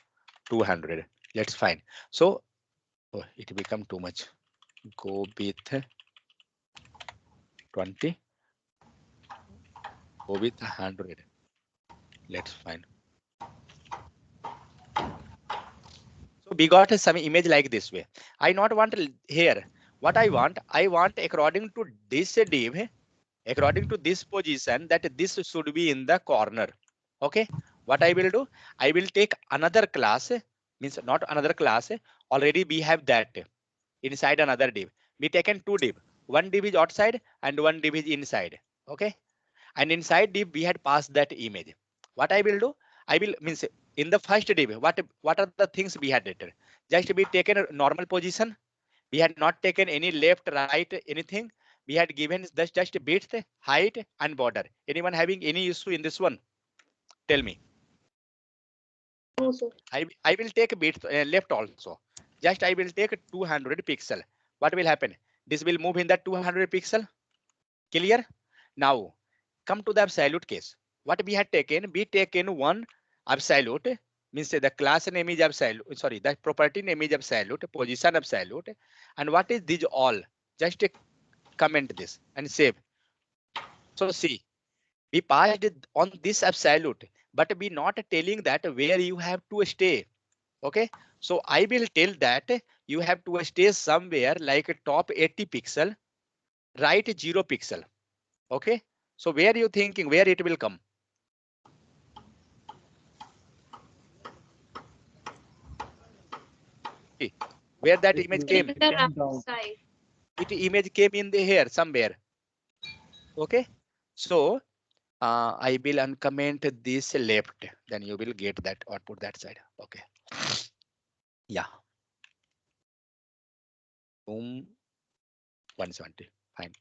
200. Let's fine. So oh, it become too much. Go with 20. Go with 100. Let's find. So we got some image like this way. I not want here. What I want according to this div, according to this position, that this should be in the corner. Okay. What I will do? I will take another class, means not another class. Already we have that inside another div. We taken two div. One div is outside and one div is inside. Okay. And inside div we had passed that image. What I will do? I will means in the first div, what are the things we had written? Just we taken a normal position. We had not taken any left, right, anything. We had given just width, height, and border. Anyone having any issue in this one? Tell me. No, sir. I will take width left also. Just I will take 200 pixel. What will happen? This will move in the 200 pixel. Clear? Now come to the absolute case. What we had taken? We taken one absolute, means the class name is absolute. Sorry, the property name is absolute, position absolute, and what is this all? Just comment this and save. So see, we passed it on this absolute, but we not telling that where you have to stay. Okay, so I will tell that you have to stay somewhere like top 80 pixel, right 0 pixel. Okay, so where you thinking where it will come? See, where that It image will came? In the come right down. side. It image came in the here somewhere. Okay, so I will uncomment this left, then you will get that output that side. Okay, yeah, boom, 170, fine.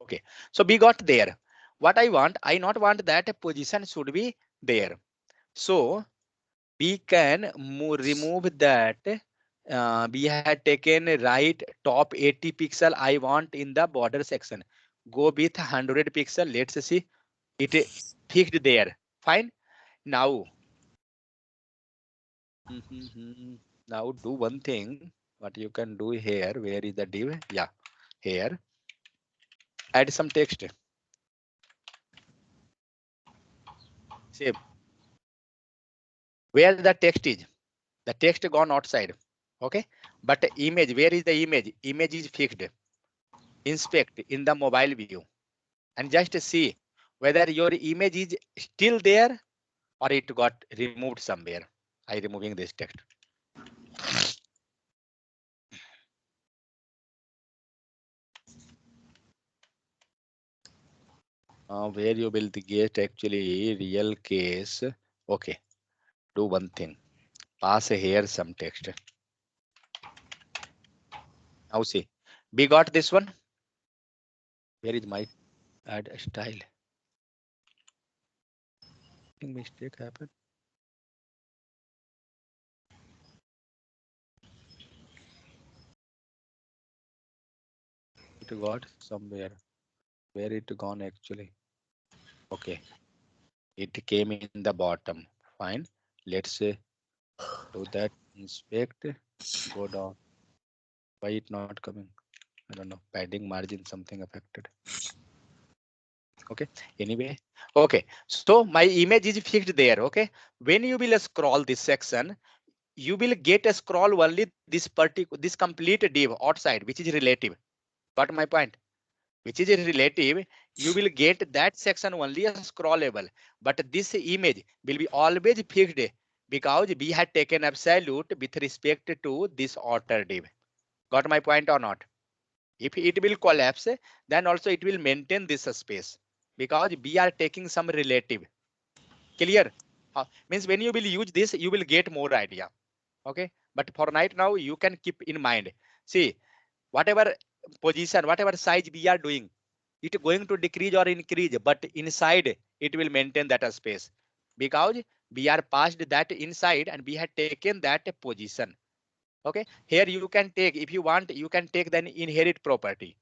Okay, so we got there. What I not want that position should be there. So we can remove that. We had taken right top 80 pixel. I want in the border section. Go with 100 pixel. Let's see it fixed there. Fine. Now, now do one thing. What you can do here? Where is the div? Yeah, here. Add some text. Save. Where the text is? The text gone outside. Okay, but the image. Where is the image? Image is fixed. Inspect in the mobile view and just see whether your image is still there or it got removed somewhere. I removing this text. Where you will get actually real case. Okay, do one thing. Pass here some text. Now see, we got this one. Where is my add style? Mistake happened. It got somewhere. Where it gone actually? Okay, it came in the bottom. Fine. Let's do that. Inspect. Go down. Why it not coming? I don't know. Padding margin something affected. Okay, anyway, okay, so my image is fixed there. Okay, when you will scroll this section, you will get a scroll only this particular, this complete div outside, which is relative. Got my point? Which is relative, you will get that section only a scrollable, but this image will be always fixed because we had taken absolute with respect to this outer div. Got my point or not? If it will collapse, then also it will maintain this space because we are taking some relative. Clear? Means when you will use this, you will get more idea. Okay, but for right now, you can keep in mind. See, whatever position, whatever size we are doing, it going to decrease or increase, but inside it will maintain that space because we are passed that inside and we had taken that position. Okay, here you can take, if you want, you can take then inherit property.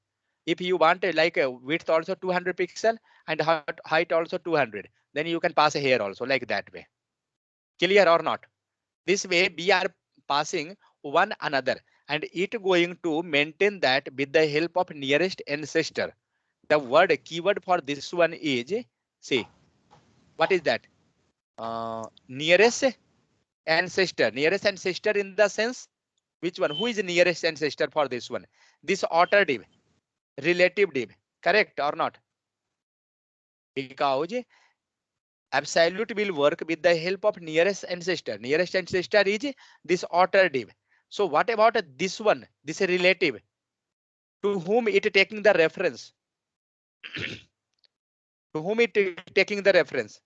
If you want like a width also 200 pixel and height also 200, then you can pass here also like that way. Clear or not? This way we are passing one another and it going to maintain that with the help of nearest ancestor. The word keyword for this one is, see, what is that? Nearest ancestor. Nearest ancestor in the sense, which one? Who is nearest ancestor for this one? This outer div, relative div, correct or not? Because absolute will work with the help of nearest ancestor. Nearest ancestor is this outer div. So what about this one? This relative to whom it taking the reference? To whom it taking the reference?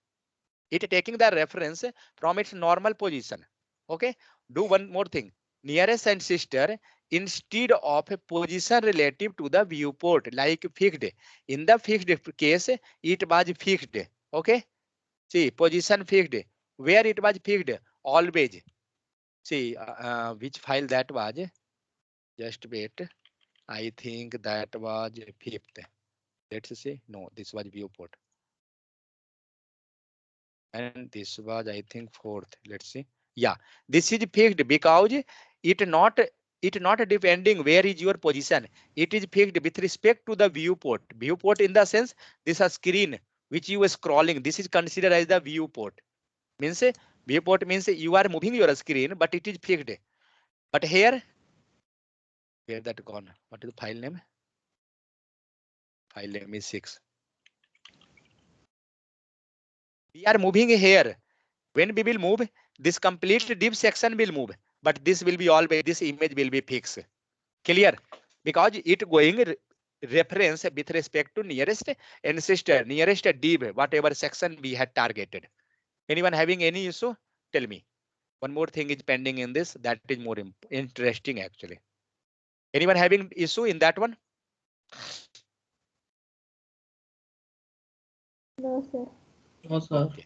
It taking the reference from its normal position. Okay, do one more thing. Nearest ancestor instead of a position relative to the viewport, like fixed. In the fixed case, it was fixed. Okay, see, position fixed. Where it was fixed? Always. See, which file that was? Just wait. I think that was fifth. Let's see. No, this was viewport. And this was, I think, fourth. Let's see. Yeah, this is fixed because it not depending where is your position. It is fixed with respect to the viewport. Viewport in the sense, this is a screen which you are scrolling. This is considered as the viewport. Means viewport means you are moving your screen, but it is fixed. But here, where that gone? What is the file name? File name is 6. We are moving here. When we will move, this complete div section will move, but this will be always, this image will be fixed. Clear? Because it going reference with respect to nearest ancestor, nearest div, whatever section we had targeted. Anyone having any issue? Tell me. One more thing is pending in this, that is more interesting actually. Anyone having issue in that one? No, sir. No, sir. Okay.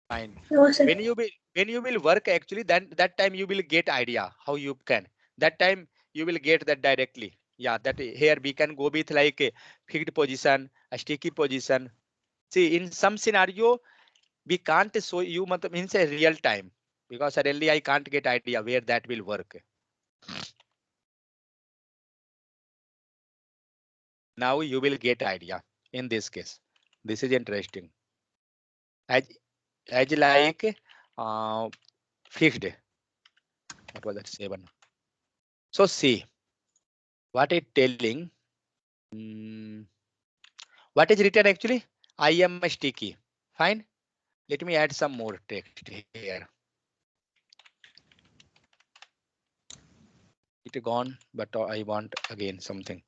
Fine. No, sir. When you will work actually, then that time you will get idea how you can. That time you will get that directly. Yeah, that here we can go with like a fixed position, a sticky position. See, in some scenario, we can't show you means a real time because suddenly I can't get idea where that will work. Now you will get idea in this case. This is interesting. As like fixed. What was that 7? So see what it telling. What is written actually? I am a sticky. Fine. Let me add some more text here. It gone, but I want again something.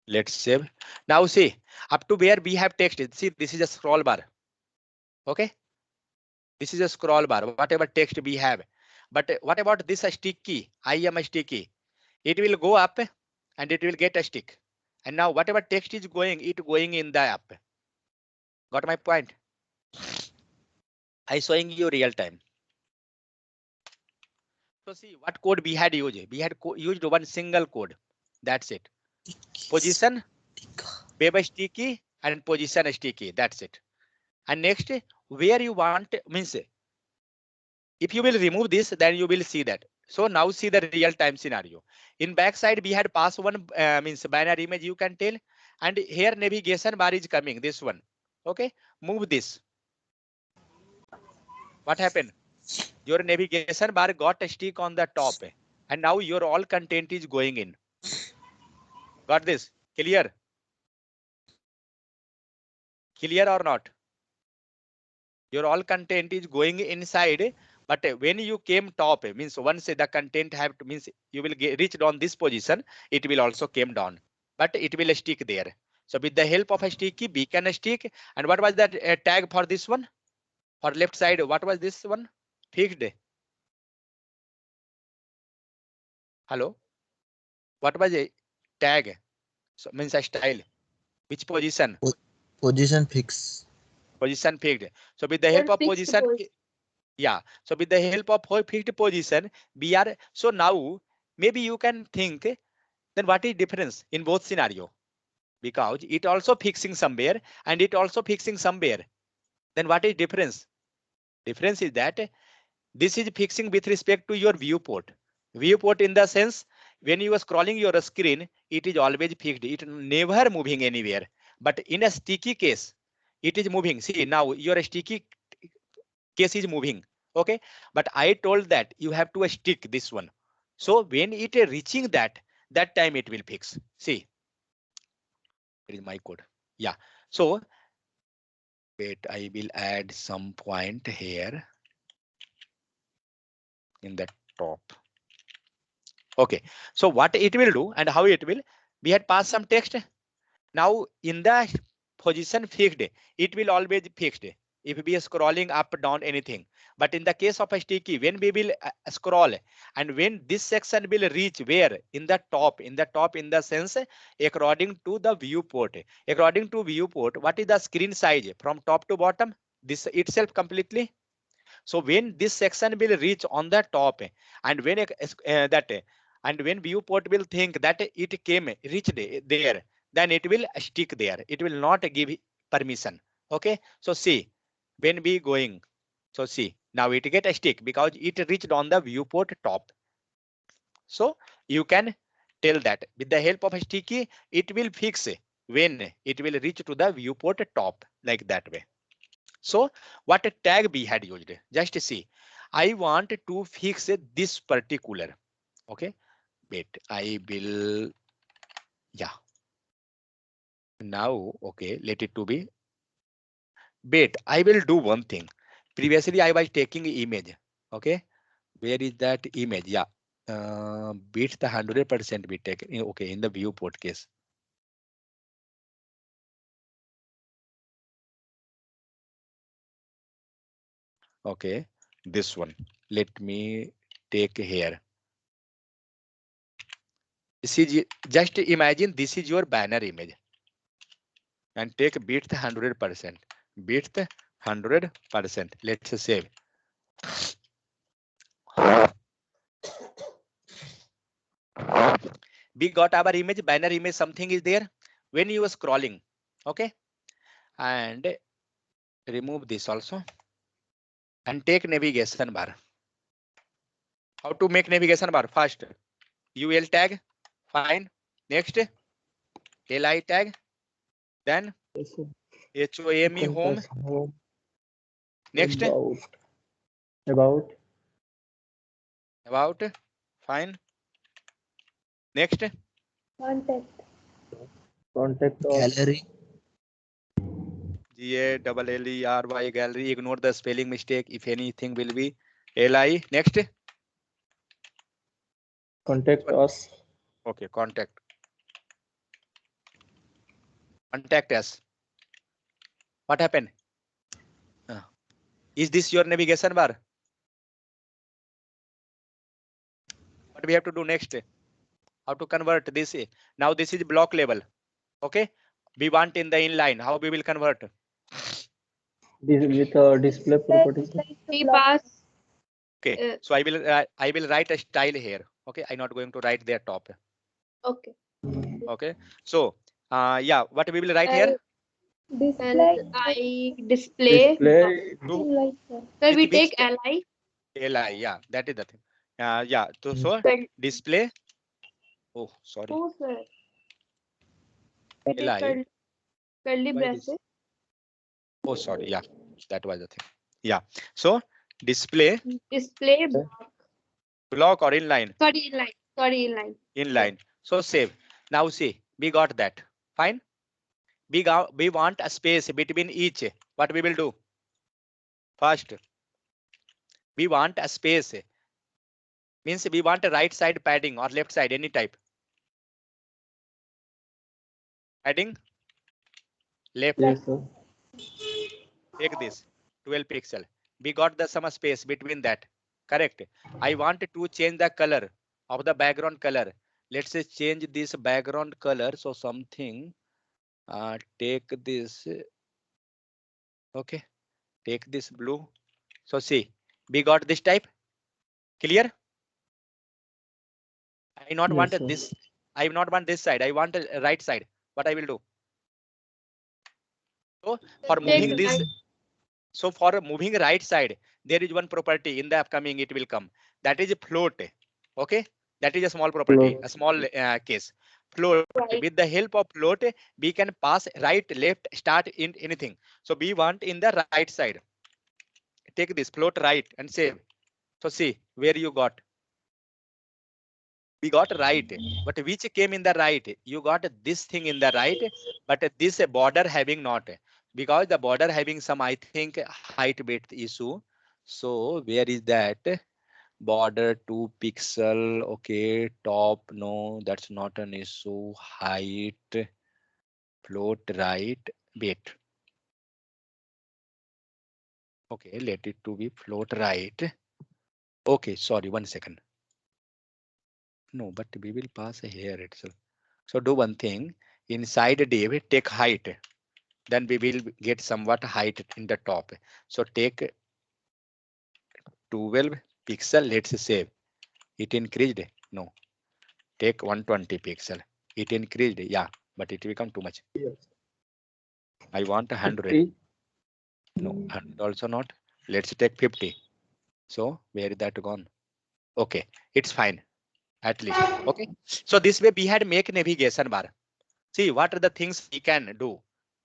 Let's save. Now see, up to where we have texted. See, this is a scroll bar. Okay. This is a scroll bar, whatever text we have. But what about this sticky? I am a sticky. It will go up and it will get a stick. And now whatever text is going, it going in the app. Got my point? I showing you real time. So see what code we had used. We had used one single code. That's it. Position, web sticky and position sticky. That's it. And next, where you want means if you will remove this, then you will see that So now see the real time scenario. In backside we had pass one means binary image, you can tell, and here navigation bar is coming, this one. Okay, move this. What happened? Your navigation bar got a stick on the top, and now your all content is going in. Got this? Clear? Clear or not? Your all content is going inside, but when you came top, means once the content have to, means you will get reached on this position, it will also came down, but it will stick there. So with the help of a sticky beacon stick, and what was that tag for this one? For left side, what was this one? Fixed. Hello? What was a tag? So means a style. Which position? Position fix. Position fixed. So with the help of Fixed position, position. yeah. So with the help of fixed position, we are, so now maybe you can think, then what is difference in both scenario? Because it also fixing somewhere and it also fixing somewhere. Then what is difference? Difference is that this is fixing with respect to your viewport. Viewport in the sense, when you are scrolling your screen, it is always fixed. It never moving anywhere. But in a sticky case, it is moving. See, now your sticky case is moving. Okay, but I told that you have to stick this one. So when it is reaching that time it will fix. See, it is my code. Yeah. So wait, I will add some point here in the top. Okay, so what it will do and how it will, we had passed some text. Now in the position fixed, it will always fixed if we are scrolling up, down, anything. But in the case of a sticky, when we will scroll, and when this section will reach where? In the top, in the sense, according to the viewport. According to viewport, what is the screen size from top to bottom? This itself completely. So when this section will reach on the top, and when and when viewport will think that it came reached there, then it will stick there. It will not give permission. Okay, so see, when we going, so see, now it get a stick because it reached on the viewport top. So you can tell that with the help of a sticky, it will fix when it will reach to the viewport top, like that way. So what a tag we had used, just see, I want to fix this particular. Okay, wait, I will, yeah. Now, okay, let it to be. Wait, I will do one thing. Previously, I was taking image. Okay, where is that image? Yeah, beat the 100% we take. Okay, in the viewport case. Okay, this one. Let me take here. This is, just imagine this is your banner image. And take beat the 100%. Beat the 100%. Let's save. We got our image, banner image, something is there. When you are scrolling, okay, and remove this also, and take navigation bar. How to make navigation bar? First, UL tag, fine. Next, LI tag, then Yes, sir. HOME You can home. press home. Next, About. fine. Next, Contact. Contact us. Gallery. GALLERY, gallery. Ignore the spelling mistake. If anything will be LI. Next, Contact us. okay, contact us. What happened? Is this your navigation bar? What we have to do next? How to convert this? Now this is block level. Okay, we want in the inline. How we will convert? This with display properties. We pass. Okay, so I will write a style here. Okay, I'm not going to write their top. Okay. Okay, so yeah, what we will write here? Display. And I display. Display. Something like that. Sir, we With which take LI. LI, yeah, that is the thing. Yeah. So Curly. display. Oh, sorry. Oh, sir. It is Li. curly Why this? braces. Oh, sorry. Yeah, that was the thing. Yeah. So display Display. block or inline. Sorry, inline. Sorry, inline. Inline. So save. Now see, we got that. Fine. We want a space between each. What we will do? First, we want a space. Means we want a right side padding or left side, any type. Padding. Left. Yes, sir. Take this 12 pixel. We got the some space between that. Correct. I want to change the color of the background color. Let's say change this background color. So something. Take this. Okay. Take this blue. So see, we got this type. Clear? I not Yes, want sir. this. I not want this side. I want the right side. What I will do? So for moving Take this. right. So for moving right side, there is one property in the upcoming it will come. That is float. Okay, that is a small property, Float. a small case. Float. Right. With the help of float, we can pass right, left, start in anything. So we want in the right side. Take this float right and save. So see where you got. We got right, but which came in the right? You got this thing in the right, but this border having not, because the border having some, I think, height width issue. So where is that? Border 2 pixel. Okay, top. No, that's not an issue. Height, float right. Wait. Okay, let it to be float right. Okay, sorry, 1 second. No, but we will pass here itself. So do one thing. Inside div, take height. Then we will get somewhat height in the top. So take 12 pixel. Let's save. It increased. No. Take 120 pixel. It increased. Yeah, but it become too much. Yes. I want 100. 50. No, 100 also not. Let's take 50. So where is that gone? Okay, it's fine. At least. Okay. So this way we had make navigation bar. See what are the things we can do.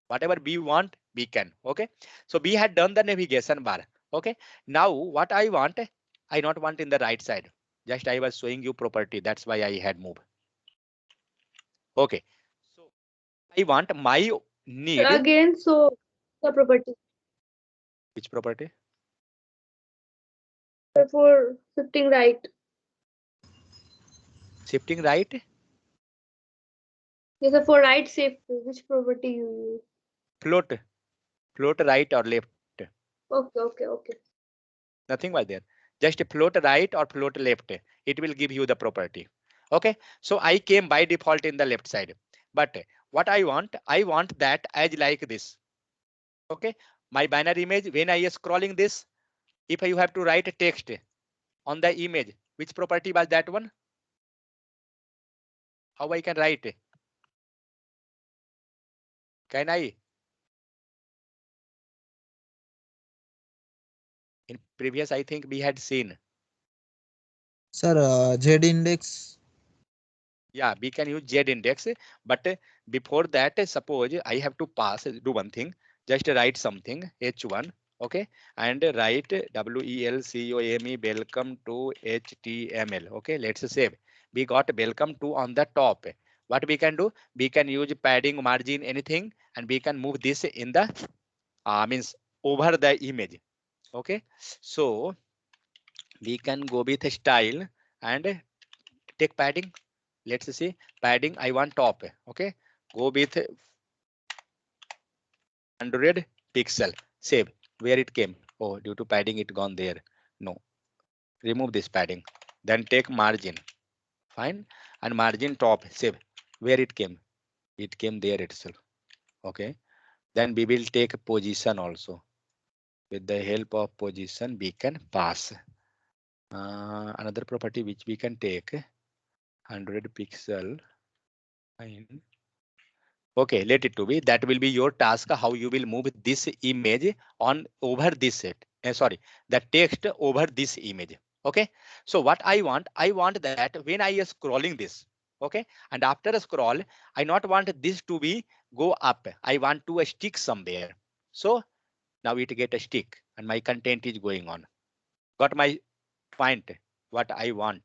Whatever we want, we can. Okay. So we had done the navigation bar. Okay. Now what I want, I not want in the right side. Just I was showing you property. That's why I had moved. Okay. So I want my need. Again, so the property. Which property? For shifting right. Shifting right. Yes, sir, for right shift, which property you use? Float. Float right or left. Okay. Nothing was there. Just float right or float left. It will give you the property. Okay. So I came by default in the left side. But what I want that as like this. Okay. My binary image, when I am scrolling this, if you have to write a text on the image, which property was that one? How I can write? Can I? In previous, I think we had seen. Sir, Z index. Yeah, we can use Z index, but before that, suppose I have to pass, do one thing, just write something H1, okay, and write WELCOME welcome to HTML. Okay, let's save. We got welcome to on the top. What we can do? We can use padding, margin, anything, and we can move this in the means over the image. Okay, so we can go with style and take padding. Let's see padding. I want top. Okay, go with 100 pixel. Save. Where it came? Oh, due to padding it gone there. No, remove this padding. Then take margin. Fine, and margin top. Save. Where it came? It came there itself. Okay, then we will take position also. With the help of position we can pass. Another property which we can take 100 pixel. Fine. Okay, let it to be. That will be your task. How you will move this image on over this set. Sorry, the text over this image. Okay, so what I want that when I is scrolling this, okay, and after a scroll, I not want this to be go up. I want to stick somewhere. So now it get a stick and my content is going on. Got my point? What I want?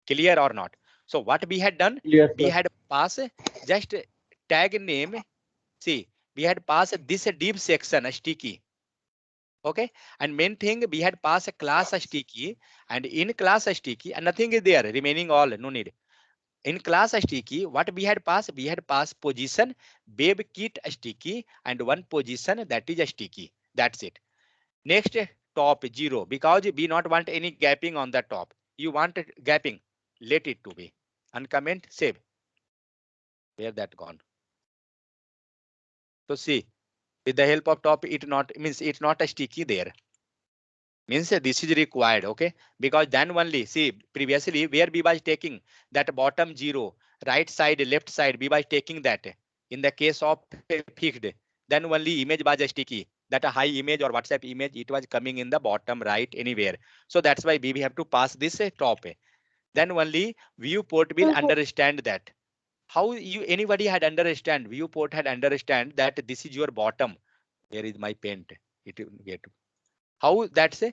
Clear or not? So what we had done, Clear, we sir. had pass just tag name. See, we had passed this div section a sticky. Okay, and main thing we had passed a class a sticky, and in class a sticky and nothing is there remaining, all no need. In class a sticky, what we had passed position babe kit a sticky and one position that is a sticky. That's it. Next, top 0 because we not want any gapping on the top. You want it gapping, let it to be. Uncomment, save. Where that gone? So see, with the help of top, it not means it's not a sticky there. Means this is required, okay? Because then only see previously where we was taking that bottom 0, right side, left side, we was taking that. In the case of fixed, then only image was a sticky. That a high image or WhatsApp image, it was coming in the bottom right anywhere. So that's why we have to pass this top. Then only viewport will understand that. How you anybody had understand, viewport had understand that this is your bottom. Where is my paint? It will get how that's a